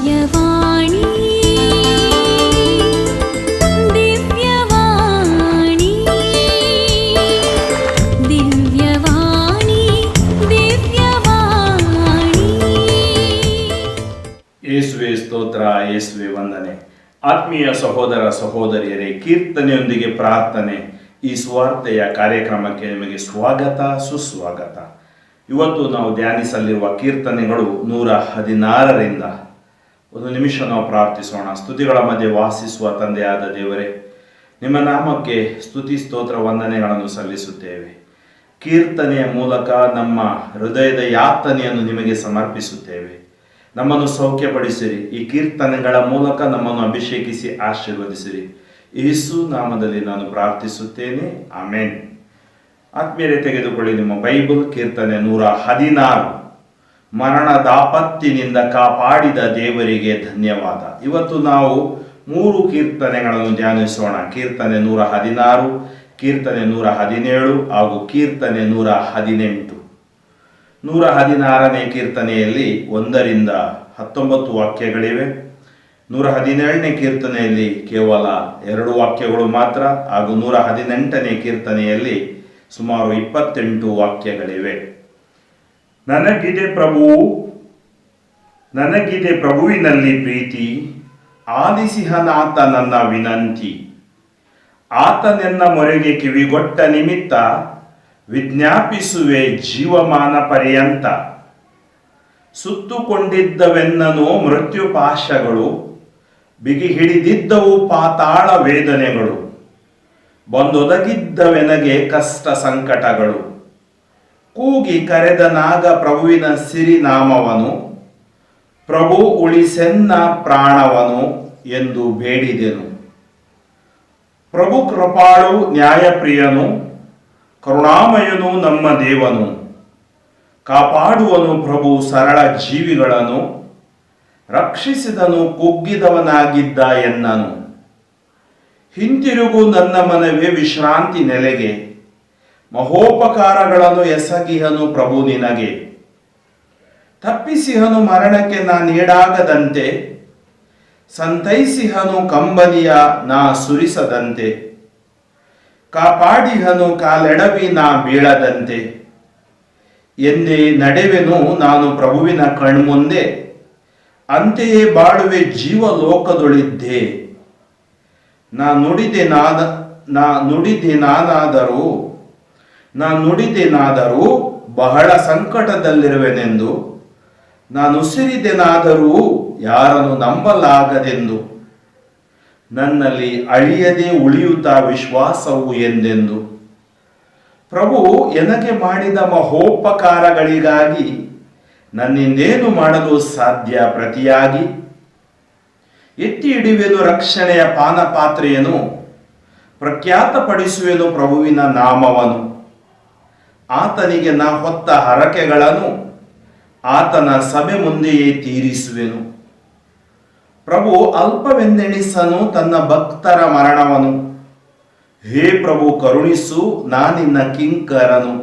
ದಿವ್ಯವಾಣಿ ದಿವ್ಯವಾಣಿ ದಿವ್ಯವಾಣಿ ದಿವ್ಯವಾಣಿ. ಯೇಸುವೆ ಸ್ತೋತ್ರ, ಯೇಸುವೆ ವಂದನೆ. ಆತ್ಮೀಯ ಸಹೋದರ ಸಹೋದರಿಯರೇ, ಕೀರ್ತನೆಯೊಂದಿಗೆ ಪ್ರಾರ್ಥನೆ ಈ ಸುವಾರ್ತೆಯ ಕಾರ್ಯಕ್ರಮಕ್ಕೆ ನಿಮಗೆ ಸ್ವಾಗತ, ಸುಸ್ವಾಗತ. ಇವತ್ತು ನಾವು ಧ್ಯಾನಿಸಲಿರುವ ಕೀರ್ತನೆಗಳು 116ರಿಂದ. ಒಂದು ನಿಮಿಷ ನಾವು ಪ್ರಾರ್ಥಿಸೋಣ. ಸ್ತುತಿಗಳ ಮಧ್ಯೆ ವಾಸಿಸುವ ತಂದೆಯಾದ ದೇವರೇ, ನಿಮ್ಮ ನಾಮಕ್ಕೆ ಸ್ತುತಿ ಸ್ತೋತ್ರ ವಂದನೆಗಳನ್ನು ಸಲ್ಲಿಸುತ್ತೇವೆ. ಕೀರ್ತನೆಯ ಮೂಲಕ ನಮ್ಮ ಹೃದಯದ ಯಾತನೆಯನ್ನು ನಿಮಗೆ ಸಮರ್ಪಿಸುತ್ತೇವೆ. ನಮ್ಮನ್ನು ಸೌಖ್ಯಪಡಿಸಿರಿ. ಈ ಕೀರ್ತನೆಗಳ ಮೂಲಕ ನಮ್ಮನ್ನು ಅಭಿಷೇಕಿಸಿ ಆಶೀರ್ವದಿಸಿರಿ. ಯೇಸು ನಾಮದಲ್ಲಿ ನಾನು ಪ್ರಾರ್ಥಿಸುತ್ತೇನೆ, ಆಮೆನ್. ಆತ್ಮೀಯರೇ, ತೆಗೆದುಕೊಳ್ಳಿ ನಿಮ್ಮ ಬೈಬಲ್. ಕೀರ್ತನೆ 116. ಮರಣದಾಪತ್ತಿನಿಂದ ಕಾಪಾಡಿದ ದೇವರಿಗೆ ಧನ್ಯವಾದ. ಇವತ್ತು ನಾವು 3 ಕೀರ್ತನೆಗಳನ್ನು ಧ್ಯಾನಿಸೋಣ. ಕೀರ್ತನೆ 116, ಕೀರ್ತನೆ 117 ಹಾಗೂ ಕೀರ್ತನೆ 118. 116ನೇ ಕೀರ್ತನೆಯಲ್ಲಿ 1ರಿಂದ 19 ವಾಕ್ಯಗಳಿವೆ. 117ನೇ ಕೀರ್ತನೆಯಲ್ಲಿ ಕೇವಲ 2 ವಾಕ್ಯಗಳು ಮಾತ್ರ, ಹಾಗೂ 118ನೇ ಕೀರ್ತನೆಯಲ್ಲಿ ಸುಮಾರು 28 ವಾಕ್ಯಗಳಿವೆ. ನನಗಿದೆ ಪ್ರಭುವಿನಲ್ಲಿ ಪ್ರೀತಿ, ಆಲಿಸಿಹನಾತ ನನ್ನ ವಿನಂತಿ. ಆತನೆನ್ನ ಮೊರೆಗೆ ಕಿವಿಗೊಟ್ಟ ನಿಮಿತ್ತ ವಿಜ್ಞಾಪಿಸುವೆ ಜೀವಮಾನ ಪರ್ಯಂತ. ಸುತ್ತುಕೊಂಡಿದ್ದವೆನ್ನನು ಮೃತ್ಯುಪಾಶಗಳು, ಬಿಗಿ ಹಿಡಿದಿದ್ದವು ಪಾತಾಳ ವೇದನೆಗಳು. ಬಂದೊದಗಿದ್ದವೆನಗೆ ಕಷ್ಟ ಸಂಕಟಗಳು. ಕೂಗಿ ಕರೆದನಾಗ ಪ್ರಭುವಿನ ಸಿರಿನಾಮವನು, ಪ್ರಭು ಉಳಿಸೆನ್ನ ಪ್ರಾಣವನು ಎಂದು ಬೇಡಿದೆನು. ಪ್ರಭು ಕೃಪಾಳು ನ್ಯಾಯಪ್ರಿಯನು, ಕರುಣಾಮಯನು ನಮ್ಮ ದೇವನು. ಕಾಪಾಡುವನು ಪ್ರಭು ಸರಳ ಜೀವಿಗಳನ್ನು, ರಕ್ಷಿಸಿದನು ಕುಗ್ಗಿದವನಾಗಿದ್ದ ಎನ್ನನು. ಹಿಂತಿರುಗು ನನ್ನ ಮನವೇ ವಿಶ್ರಾಂತಿ ನೆಲೆಗೆ, ಮಹೋಪಕಾರಗಳನ್ನು ಎಸಗಿಹನು ಪ್ರಭು ನಿನಗೆ. ತಪ್ಪಿಸಿಹನು ಮರಣಕ್ಕೆ ನಾ ನೀಡಾಗದಂತೆ, ಸಂತೈಸಿಹನು ಕಂಬನಿಯ ನಾ ಸುರಿಸದಂತೆ. ಕಾಪಾಡಿಹನು ಕಾಲೆಡವಿ ನಾ ಬೀಳದಂತೆ. ಎಂದೇ ನಡೆವೆನು ನಾನು ಪ್ರಭುವಿನ ಕಣ್ಮುಂದೆ, ಅಂತೆಯೇ ಬಾಳುವೆ ಜೀವಲೋಕದೊಳಿದ್ದೆ. ನಾ ನುಡಿದೆನಾದರೂ ಬಹಳ ಸಂಕಟದಲ್ಲಿರುವೆನೆಂದು, ನಾನುಸಿರಿದೆನಾದರೂ ಯಾರನ್ನು ನಂಬಲಾಗದೆಂದು. ನನ್ನಲ್ಲಿ ಅಳಿಯದೆ ಉಳಿಯುತ್ತಾ ವಿಶ್ವಾಸವು ಎಂದೆಂದು. ಪ್ರಭು ಎನಗೆ ಮಾಡಿದ ಮಹೋಪಕಾರಗಳಿಗಾಗಿ ನನ್ನಿಂದೇನು ಮಾಡಲು ಸಾಧ್ಯ ಪ್ರತಿಯಾಗಿ. ಎತ್ತಿ ಹಿಡಿಯುವೆನು ರಕ್ಷಣೆಯ ಪಾನಪಾತ್ರೆಯನು, ಪ್ರಖ್ಯಾತಪಡಿಸುವೆನು ಪ್ರಭುವಿನ ನಾಮವನು. ಆತನಿಗೆ ನಾ ಹೊತ್ತ ಹರಕೆಗಳನ್ನು ಆತನ ಸಭೆ ಮುಂದೆಯೇ ತೀರಿಸುವೆನು. ಪ್ರಭು ಅಲ್ಪವೆಂದೆಣಿಸನು ತನ್ನ ಭಕ್ತರ ಮರಣವನು. ಹೇ ಪ್ರಭು ಕರುಣಿಸು, ನಾನಿನ್ನ ಕಿಂಕರನು,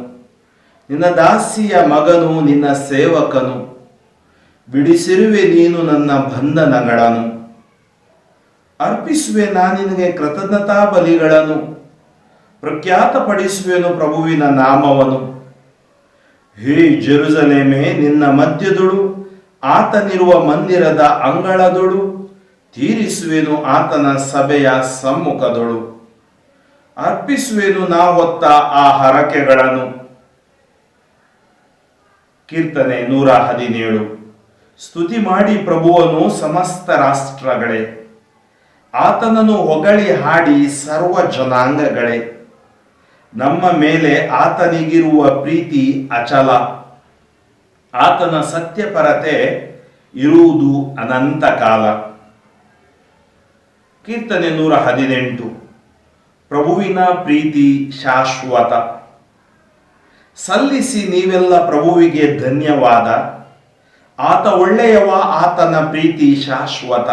ನಿನ್ನ ದಾಸಿಯ ಮಗನು, ನಿನ್ನ ಸೇವಕನು. ಬಿಡಿಸಿರುವೆ ನೀನು ನನ್ನ ಬಂಧನಗಳನ್ನು. ಅರ್ಪಿಸುವೆ ನಾನಿನಗೆ ಕೃತಜ್ಞತಾ ಬಲಿಗಳನ್ನು, ಪ್ರಖ್ಯಾತಪಡಿಸುವೆನು ಪ್ರಭುವಿನ ನಾಮವನು. ಹೇ ಜೆರುಸಲೇಮೇ, ನಿನ್ನ ಮಧ್ಯದೊಳು, ಆತನಿರುವ ಮಂದಿರದ ಅಂಗಳದೊಳು, ತೀರಿಸುವೆನು ಆತನ ಸಭೆಯ ಸಮ್ಮುಖದೊಳು. ಅರ್ಪಿಸುವೆನು ನಾ ಹೊತ್ತ ಆ ಹರಕೆಗಳನ್ನು. ಕೀರ್ತನೆ 117. ಸ್ತುತಿ ಮಾಡಿ ಪ್ರಭುವನು ಸಮಸ್ತ ರಾಷ್ಟ್ರಗಳೇ, ಆತನನ್ನು ಹೊಗಳಿ ಹಾಡಿ ಸರ್ವ ಜನಾಂಗಗಳೇ. ನಮ್ಮ ಮೇಲೆ ಆತನಿಗಿರುವ ಪ್ರೀತಿ ಅಚಲ, ಆತನ ಸತ್ಯಪರತೆ ಇರುವುದು ಅನಂತ ಕಾಲ. ಕೀರ್ತನೆ 118. ಪ್ರಭುವಿನ ಪ್ರೀತಿ ಶಾಶ್ವತ. ಸಲ್ಲಿಸಿ ನೀವೆಲ್ಲ ಪ್ರಭುವಿಗೆ ಧನ್ಯವಾದ. ಆತ ಒಳ್ಳೆಯವ, ಆತನ ಪ್ರೀತಿ ಶಾಶ್ವತ.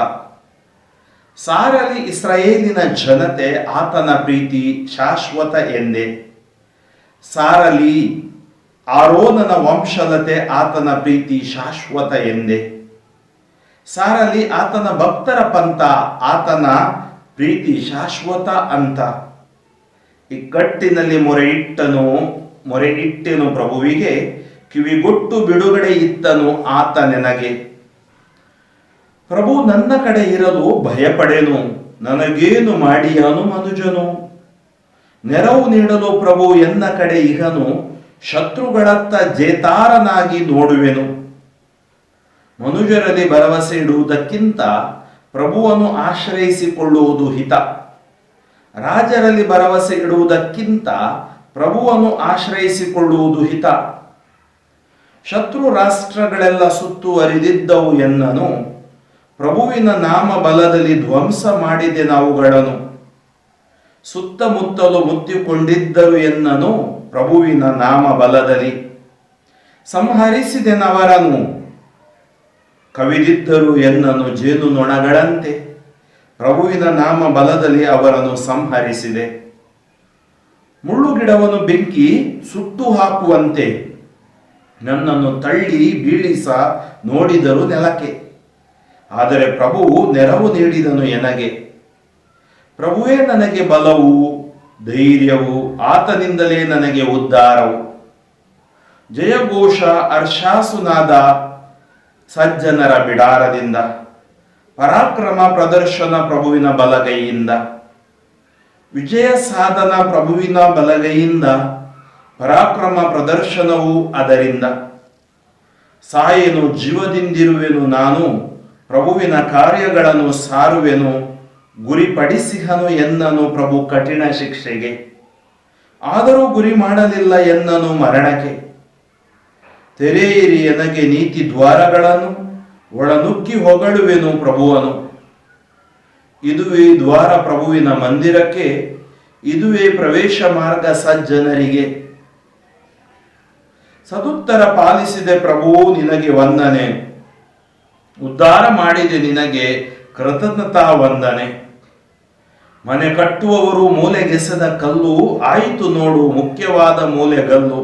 ಸಾರಲಿ ಇಸ್ರಾಯೇಲಿನ ಜನತೆ ಆತನ ಪ್ರೀತಿ ಶಾಶ್ವತ ಎಂದೇ. ಸಾರಲಿ ಆರೋನನ ವಂಶಲತೆ ಆತನ ಪ್ರೀತಿ ಶಾಶ್ವತ ಎಂದೇ. ಸಾರಲಿ ಆತನ ಭಕ್ತರ ಪಂಥ, ಆತನ ಪ್ರೀತಿ ಶಾಶ್ವತ ಅಂತ. ಇಕ್ಕಟ್ಟಿನಲ್ಲಿ ಮೊರೆ ಇಟ್ಟೆನು ಪ್ರಭುವಿಗೆ, ಕಿವಿಗೊಟ್ಟು ಬಿಡುಗಡೆ ಇತ್ತನು ಆತ ನನಗೆ. ಪ್ರಭು ನನ್ನ ಕಡೆ ಇರಲು ಭಯಪಡೆನು, ನನಗೇನು ಮಾಡಿಯಾನು ಮನುಜನು. ನೆರವು ನೀಡಲು ಪ್ರಭು ಎನ್ನ ಕಡೆ ಇಹನು, ಶತ್ರುಗಳತ್ತ ಜೇತಾರನಾಗಿ ನೋಡುವೆನು. ಮನುಜರಲ್ಲಿ ಭರವಸೆ ಇಡುವುದಕ್ಕಿಂತ ಪ್ರಭುವನ್ನು ಆಶ್ರಯಿಸಿಕೊಳ್ಳುವುದು ಹಿತ. ರಾಜರಲ್ಲಿ ಭರವಸೆ ಇಡುವುದಕ್ಕಿಂತ ಪ್ರಭುವನ್ನು ಆಶ್ರಯಿಸಿಕೊಳ್ಳುವುದು ಹಿತ. ಶತ್ರು ರಾಷ್ಟ್ರಗಳೆಲ್ಲ ಸುತ್ತುವರಿದಿದ್ದವು ಎನ್ನನು, ಪ್ರಭುವಿನ ನಾಮ ಬಲದಲ್ಲಿ ಧ್ವಂಸ ಮಾಡಿದೆ ನಾವುಗಳನ್ನು. ಸುತ್ತಮುತ್ತಲು ಮುತ್ತಿಕೊಂಡಿದ್ದರು ಎನ್ನನು, ಪ್ರಭುವಿನ ನಾಮ ಬಲದಲ್ಲಿ ಸಂಹರಿಸಿದೆನವರನು. ಕವಿದಿದ್ದರು ಎನ್ನನು ಜೇನು ನೊಣಗಳಂತೆ, ಪ್ರಭುವಿನ ನಾಮ ಬಲದಲ್ಲಿ ಅವರನ್ನು ಸಂಹರಿಸಿದೆ. ಮುಳ್ಳುಗಿಡವನ್ನು ಬೆಂಕಿ ಸುಟ್ಟು ಹಾಕುವಂತೆ ನನ್ನನ್ನು ತಳ್ಳಿ ಬೀಳಿಸ ನೋಡಿದರು ನೆಲಕ್ಕೆ. ಆದರೆ ಪ್ರಭುವು ನೆರವು ನೀಡಿದನು ಎನಗೆ. ಪ್ರಭುವೇ ನನಗೆ ಬಲವು ಧೈರ್ಯವು, ಆತನಿಂದಲೇ ನನಗೆ ಉದ್ಧಾರವು. ಜಯಘೋಷ ಹರ್ಷಾಸುನಾದ ಸಜ್ಜನರ ಬಿಡಾರದಿಂದ, ಪರಾಕ್ರಮ ಪ್ರದರ್ಶನ ಪ್ರಭುವಿನ ಬಲಗೈಯಿಂದ. ವಿಜಯ ಸಾಧನ ಪ್ರಭುವಿನ ಬಲಗೈಯಿಂದ, ಪರಾಕ್ರಮ ಪ್ರದರ್ಶನವು ಅದರಿಂದ. ಸಾಯೇನು ಜೀವದಿಂದಿರುವೆನು ನಾನು, ಪ್ರಭುವಿನ ಕಾರ್ಯಗಳನ್ನು ಸಾರುವೆನು. ಗುರಿಪಡಿಸಿಹನು ಎನ್ನನು ಪ್ರಭು ಕಠಿಣ ಶಿಕ್ಷೆಗೆ, ಆದರೂ ಗುರಿ ಮಾಡಲಿಲ್ಲ ಎನ್ನನು ಮರಣಕ್ಕೆ. ತೆರೆಯಿರಿ ಎನಗೆ ನೀತಿ ದ್ವಾರಗಳನ್ನು, ಒಳನುಗ್ಗಿ ಹೊಗಳುವೆನು ಪ್ರಭುವನು. ಇದುವೇ ದ್ವಾರ ಪ್ರಭುವಿನ ಮಂದಿರಕ್ಕೆ, ಇದುವೇ ಪ್ರವೇಶ ಮಾರ್ಗ ಸಜ್ಜನರಿಗೆ. ಸದುತ್ತರ ಪಾಲಿಸಿದೆ ಪ್ರಭು ನಿನಗೆ ವಂದನೆ, ಉದ್ಧಾರ ಮಾಡಿದೆ ನಿನಗೆ ಕೃತಜ್ಞತಾ ವಂದನೆ. ಮನೆ ಕಟ್ಟುವವರು ಮೂಲೆಗೆಸೆದ ಕಲ್ಲು ಆಯಿತು ನೋಡು ಮುಖ್ಯವಾದ ಮೂಲೆಗಲ್ಲು.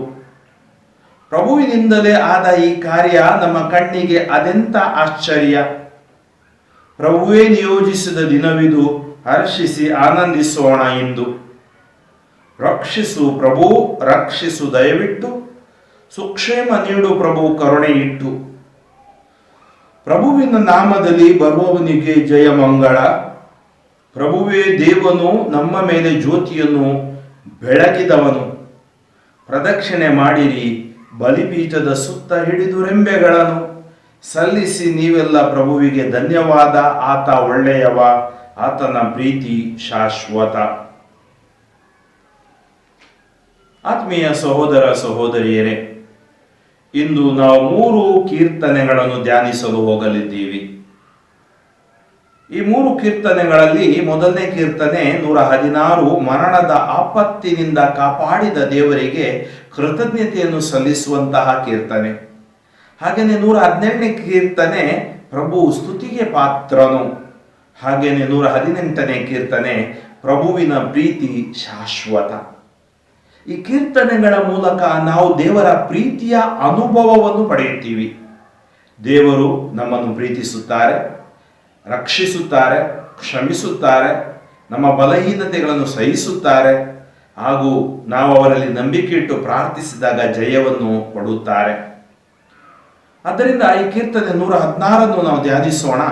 ಪ್ರಭುವಿನಿಂದಲೇ ಆದ ಈ ಕಾರ್ಯ ನಮ್ಮ ಕಣ್ಣಿಗೆ ಅದೆಂತ ಆಶ್ಚರ್ಯ. ಪ್ರಭುವೇ ನಿಯೋಜಿಸಿದ ದಿನವಿದು, ಹರ್ಷಿಸಿ ಆನಂದಿಸೋಣ ಇಂದು. ರಕ್ಷಿಸು ಪ್ರಭು ರಕ್ಷಿಸು ದಯವಿಟ್ಟು, ಸುಕ್ಷೇಮ ನೀಡು ಪ್ರಭು ಕರುಣೆ ಇಟ್ಟು. ಪ್ರಭುವಿನ ನಾಮದಲ್ಲಿ ಬರುವವನಿಗೆ ಜಯ ಮಂಗಳ. ಪ್ರಭುವೇ ದೇವನು ನಮ್ಮ ಮೇಲೆ ಜ್ಯೋತಿಯನ್ನು ಬೆಳಗಿದವನು. ಪ್ರದಕ್ಷಿಣೆ ಮಾಡಿರಿ ಬಲಿಪೀಠದ ಸುತ್ತ ಹಿಡಿದು ರೆಂಬೆಗಳನ್ನು. ಸಲ್ಲಿಸಿ ನೀವೆಲ್ಲ ಪ್ರಭುವಿಗೆ ಧನ್ಯವಾದ, ಆತ ಒಳ್ಳೆಯವ, ಆತನ ಪ್ರೀತಿ ಶಾಶ್ವತ. ಆತ್ಮೀಯ ಸಹೋದರ ಸಹೋದರಿಯರೇ, ಇಂದು ನಾವು 3 ಕೀರ್ತನೆಗಳನ್ನು ಧ್ಯಾನಿಸಲು ಹೋಗಲಿದ್ದೀವಿ. ಈ 3 ಕೀರ್ತನೆಗಳಲ್ಲಿ ಮೊದಲನೇ ಕೀರ್ತನೆ 116, ಮರಣದ ಆಪತ್ತಿನಿಂದ ಕಾಪಾಡಿದ ದೇವರಿಗೆ ಕೃತಜ್ಞತೆಯನ್ನು ಸಲ್ಲಿಸುವಂತಹ ಕೀರ್ತನೆ. ಹಾಗೆಯೇ 117ನೇ ಕೀರ್ತನೆ ಪ್ರಭು ಸ್ತುತಿಗೆ ಪಾತ್ರನು. ಹಾಗೆಯೇ 118ನೇ ಕೀರ್ತನೆ ಪ್ರಭುವಿನ ಪ್ರೀತಿ ಶಾಶ್ವತ. ಈ ಕೀರ್ತನೆಗಳ ಮೂಲಕ ನಾವು ದೇವರ ಪ್ರೀತಿಯ ಅನುಭವವನ್ನು ಪಡೆಯುತ್ತೀವಿ. ದೇವರು ನಮ್ಮನ್ನು ಪ್ರೀತಿಸುತ್ತಾರೆ, ರಕ್ಷಿಸುತ್ತಾರೆ, ಕ್ಷಮಿಸುತ್ತಾರೆ, ನಮ್ಮ ಬಲಹೀನತೆಗಳನ್ನು ಸಹಿಸುತ್ತಾರೆ, ಹಾಗೂ ನಾವು ಅವರಲ್ಲಿ ನಂಬಿಕೆ ಇಟ್ಟು ಪ್ರಾರ್ಥಿಸಿದಾಗ ಜಯವನ್ನು ಕೊಡುತ್ತಾರೆ. ಆದ್ದರಿಂದ ಈ ಕೀರ್ತನೆ 116 ನಾವು ಧ್ಯಾನಿಸೋಣ.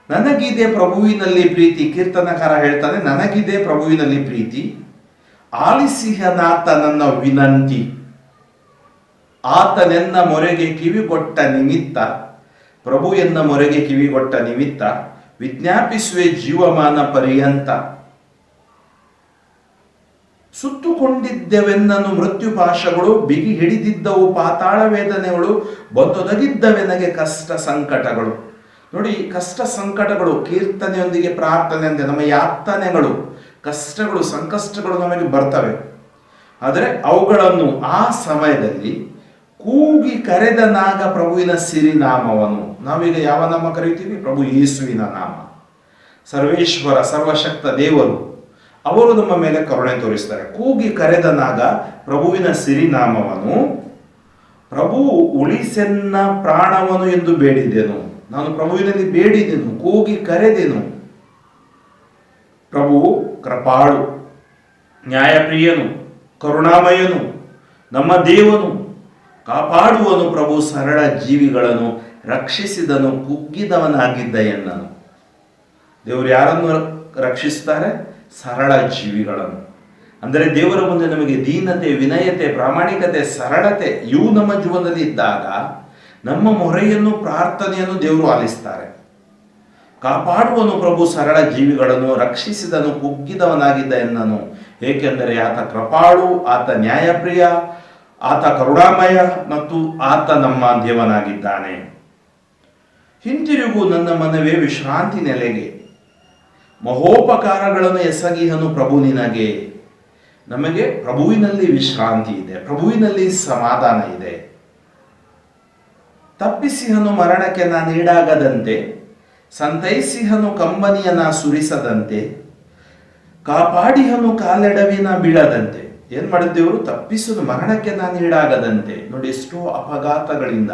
ನನಗಿದೆ ಪ್ರಭುವಿನಲ್ಲಿ ಪ್ರೀತಿ. ಕೀರ್ತನಕಾರ ಹೇಳ್ತಾನೆ, ನನಗಿದೆ ಪ್ರಭುವಿನಲ್ಲಿ ಪ್ರೀತಿ, ಆಲಿಸಿಹನಾತ ನನ್ನ ವಿನಂತಿ. ಆತನೆನ್ನ ಮೊರೆಗೆ ಕಿವಿಗೊಟ್ಟ ನಿಮಿತ್ತ, ಪ್ರಭು ಎನ್ನ ಮೊರೆಗೆ ಕಿವಿಗೊಟ್ಟ ನಿಮಿತ್ತ, ವಿಜ್ಞಾಪಿಸುವೆ ಜೀವಮಾನ ಪರ್ಯಂತ. ಸುತ್ತುಕೊಂಡಿದ್ದೆವೆನ್ನನು ಮೃತ್ಯುಪಾಶಗಳು, ಬಿಗಿ ಹಿಡಿದಿದ್ದವು ಪಾತಾಳ ವೇದನೆಗಳು, ಬಂದೊದಗಿದ್ದವೆನಗೆ ಕಷ್ಟ ಸಂಕಟಗಳು. ನೋಡಿ, ಕಷ್ಟ ಸಂಕಟಗಳು ಕೀರ್ತನೆಯೊಂದಿಗೆ ಪ್ರಾರ್ಥನೆ ಅಂದ್ರೆ ನಮ್ಮ ಯಾತನೆಗಳು, ಕಷ್ಟಗಳು, ಸಂಕಷ್ಟಗಳು ನಮಗೆ ಬರ್ತವೆ. ಆದರೆ ಅವುಗಳನ್ನು ಆ ಸಮಯದಲ್ಲಿ ಕೂಗಿ ಕರೆದ ನಾಗ ಪ್ರಭುವಿನ ಸಿರಿನಾಮವನ್ನು, ನಾವೀಗ ಯಾವ ನಾಮ ಕರೀತೀವಿ? ಪ್ರಭು ಯೇಸುವಿನ ನಾಮ. ಸರ್ವೇಶ್ವರ ಸರ್ವಶಕ್ತ ದೇವರು, ಅವರು ನಮ್ಮ ಮೇಲೆ ಕರುಣೆ ತೋರಿಸ್ತಾರೆ. ಕೂಗಿ ಕರೆದ ನಾಗ ಪ್ರಭುವಿನ ಸಿರಿನಾಮವನ್ನು, ಪ್ರಭು ಉಳಿಸೆನ್ನ ಪ್ರಾಣವನು ಎಂದು ಬೇಡಿದೆನು. ನಾನು ಪ್ರಭುವಿನಲ್ಲಿ ಬೇಡಿದೆನು, ಕೂಗಿ ಕರೆದೆನು. ಪ್ರಭುವು ಕೃಪಾಳು, ನ್ಯಾಯಪ್ರಿಯನು, ಕರುಣಾಮಯನು, ನಮ್ಮ ದೇವನು, ಕಾಪಾಡುವನು. ಪ್ರಭು ಸರಳ ಜೀವಿಗಳನ್ನು ರಕ್ಷಿಸಿದನು, ಕುಗ್ಗಿದವನಾಗಿದ್ದ ಎನ್ನನು. ದೇವರು ಯಾರನ್ನು ರಕ್ಷಿಸ್ತಾರೆ? ಸರಳ ಜೀವಿಗಳನ್ನು. ಅಂದರೆ ದೇವರ ಮುಂದೆ ನಮಗೆ ದೀನತೆ, ವಿನಯತೆ, ಪ್ರಾಮಾಣಿಕತೆ, ಸರಳತೆ ಇವು ನಮ್ಮ ಜೀವನದಲ್ಲಿ ಇದ್ದಾಗ ನಮ್ಮ ಮೊರೆಯನ್ನು, ಪ್ರಾರ್ಥನೆಯನ್ನು ದೇವರು ಆಲಿಸ್ತಾರೆ. ಕಾಪಾಡುವನು ಪ್ರಭು ಸರಳ ಜೀವಿಗಳನ್ನು, ರಕ್ಷಿಸಿದನು, ಕುಗ್ಗಿದವನಾಗಿದ್ದ ಎನ್ನನು. ಏಕೆಂದರೆ ಆತ ಕೃಪಾಳು, ಆತ ನ್ಯಾಯಪ್ರಿಯ, ಆತ ಕರುಣಾಮಯ ಮತ್ತು ಆತ ನಮ್ಮ ದೇವನಾಗಿದ್ದಾನೆ. ಹಿಂತಿರುಗು ನನ್ನ ಮನವೇ ವಿಶ್ರಾಂತಿ ನೆಲೆಗೆ, ಮಹೋಪಕಾರಗಳನ್ನು ಎಸಗಿಹನು ಪ್ರಭು ನಿನಗೆ. ನಮಗೆ ಪ್ರಭುವಿನಲ್ಲಿ ವಿಶ್ರಾಂತಿ ಇದೆ, ಪ್ರಭುವಿನಲ್ಲಿ ಸಮಾಧಾನ ಇದೆ. ತಪ್ಪಿಸಿಹನು ಮರಣಕ್ಕೆ ನಾನು ಈಡಾಗದಂತೆ, ಸಂತೈಸಿಹನು ಕಂಬನಿಯನ್ನ ಸುರಿಸದಂತೆ, ಕಾಪಾಡಿಹನು ಕಾಲೆಡವಿನ ಬೀಳದಂತೆ. ಏನ್ ಮಾಡಿದ್ದೇವರು? ತಪ್ಪಿಸನು ಮರಣಕ್ಕೆ ನಾನು ಈಡಾಗದಂತೆ. ನೋಡಿ, ಎಷ್ಟೋ ಅಪಘಾತಗಳಿಂದ,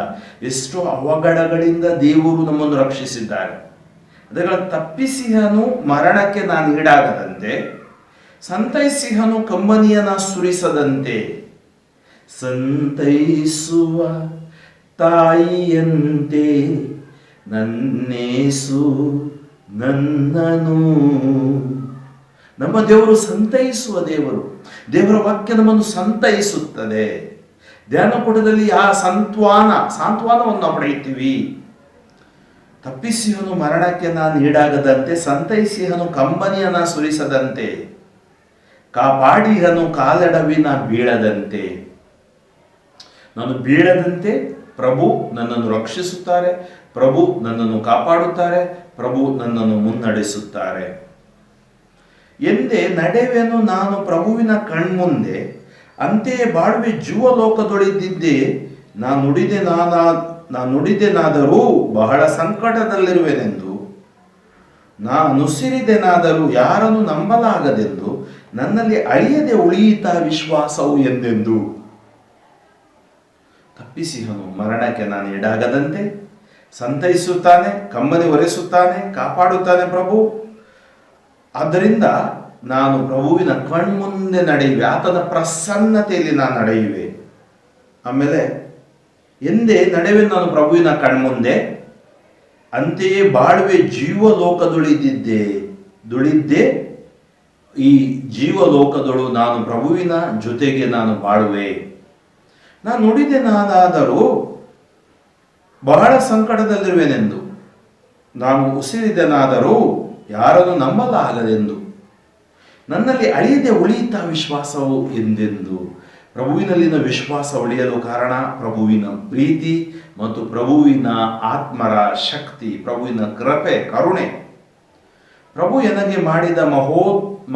ಎಷ್ಟೋ ಅವಘಡಗಳಿಂದ ದೇವರು ನಮ್ಮನ್ನು ರಕ್ಷಿಸಿದ್ದಾರೆ. ಅದಗಳ ತಪ್ಪಿಸಿಹನು ಮರಣಕ್ಕೆ ನಾನು ಈಡಾಗದಂತೆ, ಸಂತೈಸಿಹನು ಕಂಬನಿಯನ್ನ ಸುರಿಸದಂತೆ. ಸಂತೈಸುವ ತಾಯಿಯಂತೆ ನನ್ನೇಸು ನನ್ನನು. ನಮ್ಮ ದೇವರು ಸಂತೈಸುವ ದೇವರು. ದೇವರ ವಾಕ್ಯ ನಮ್ಮನ್ನು ಸಂತೈಸುತ್ತದೆ. ಧ್ಯಾನಕೂಟದಲ್ಲಿ ಆ ಸಾಂತ್ವನವನ್ನು ನಾವು ಪಡೆಯುತ್ತೀವಿ. ತಪ್ಪಿಸಿಹನು ಮರಣಕ್ಕೆ ನಾನು ಈಡಾಗದಂತೆ, ಸಂತೈಸಿಹನು ಕಂಬನಿಯನ್ನ ಸುರಿಸದಂತೆ, ಕಾಪಾಡಿಹನು ಕಾಲೆಡವಿನ ಬೀಳದಂತೆ. ನಾನು ಬೀಳದಂತೆ ಪ್ರಭು ನನ್ನನ್ನು ರಕ್ಷಿಸುತ್ತಾರೆ, ಪ್ರಭು ನನ್ನನ್ನು ಕಾಪಾಡುತ್ತಾರೆ, ಪ್ರಭು ನನ್ನನ್ನು ಮುನ್ನಡೆಸುತ್ತಾರೆ. ಎಂದೇ ನಡೆವೆನು ನಾನು ಪ್ರಭುವಿನ ಕಣ್ಮುಂದೆ, ಅಂತೆಯೇ ಬಾಳುವೆ ಜೀವಲೋಕದೊಳಿದ್ದಿದ್ದೆ. ನುಡಿದೆನಾದರೂ ಬಹಳ ಸಂಕಟದಲ್ಲಿರುವೆನೆಂದು, ನುಸಿರಿದೆನಾದರೂ ಯಾರನ್ನು ನಂಬಲಾಗದೆಂದು, ನನ್ನಲ್ಲಿ ಅಳಿಯದೆ ಉಳಿಯಿತ ವಿಶ್ವಾಸವು ಎಂದೆಂದು. ತಪ್ಪಿಸಿಹನು ಮರಣಕ್ಕೆ ನಾನು ಈಡಾಗದಂತೆ, ಸಂತೈಸುತ್ತಾನೆ, ಕಂಬನಿ ಒರೆಸುತ್ತಾನೆ, ಕಾಪಾಡುತ್ತಾನೆ ಪ್ರಭು. ಆದ್ದರಿಂದ ನಾನು ಪ್ರಭುವಿನ ಕಣ್ಮುಂದೆ ನಡೆಯುವೆ, ಆತನ ಪ್ರಸನ್ನತೆಯಲ್ಲಿ ನಾನು ನಡೆಯುವೆ. ಆಮೇಲೆ ಎಂದೇ ನಡೆವೆ ನಾನು ಪ್ರಭುವಿನ ಕಣ್ಮುಂದೆ, ಅಂತೆಯೇ ಬಾಳುವೆ ದುಳಿದ್ದೆ ಈ ಜೀವಲೋಕದಳು ನಾನು ಪ್ರಭುವಿನ ಜೊತೆಗೆ ನಾನು ಬಾಳುವೆ. ನಾನು ನುಡಿದೆನಾದರೂ ಬಹಳ ಸಂಕಟದಲ್ಲಿರುವೆನೆಂದು, ನಾನು ಉಸಿರಿದೆನಾದರೂ ಯಾರನ್ನು ನಂಬಲಾಗದೆಂದು, ನನ್ನಲ್ಲಿ ಅಳಿಯದೆ ಉಳಿಯಿತ ವಿಶ್ವಾಸವು ಎಂದೆಂದು. ಪ್ರಭುವಿನಲ್ಲಿನ ವಿಶ್ವಾಸ ಉಳಿಯಲು ಕಾರಣ ಪ್ರಭುವಿನ ಪ್ರೀತಿ ಮತ್ತು ಪ್ರಭುವಿನ ಆತ್ಮರ ಶಕ್ತಿ, ಪ್ರಭುವಿನ ಕೃಪೆ, ಕರುಣೆ. ಪ್ರಭು ನನಗೆ ಮಾಡಿದ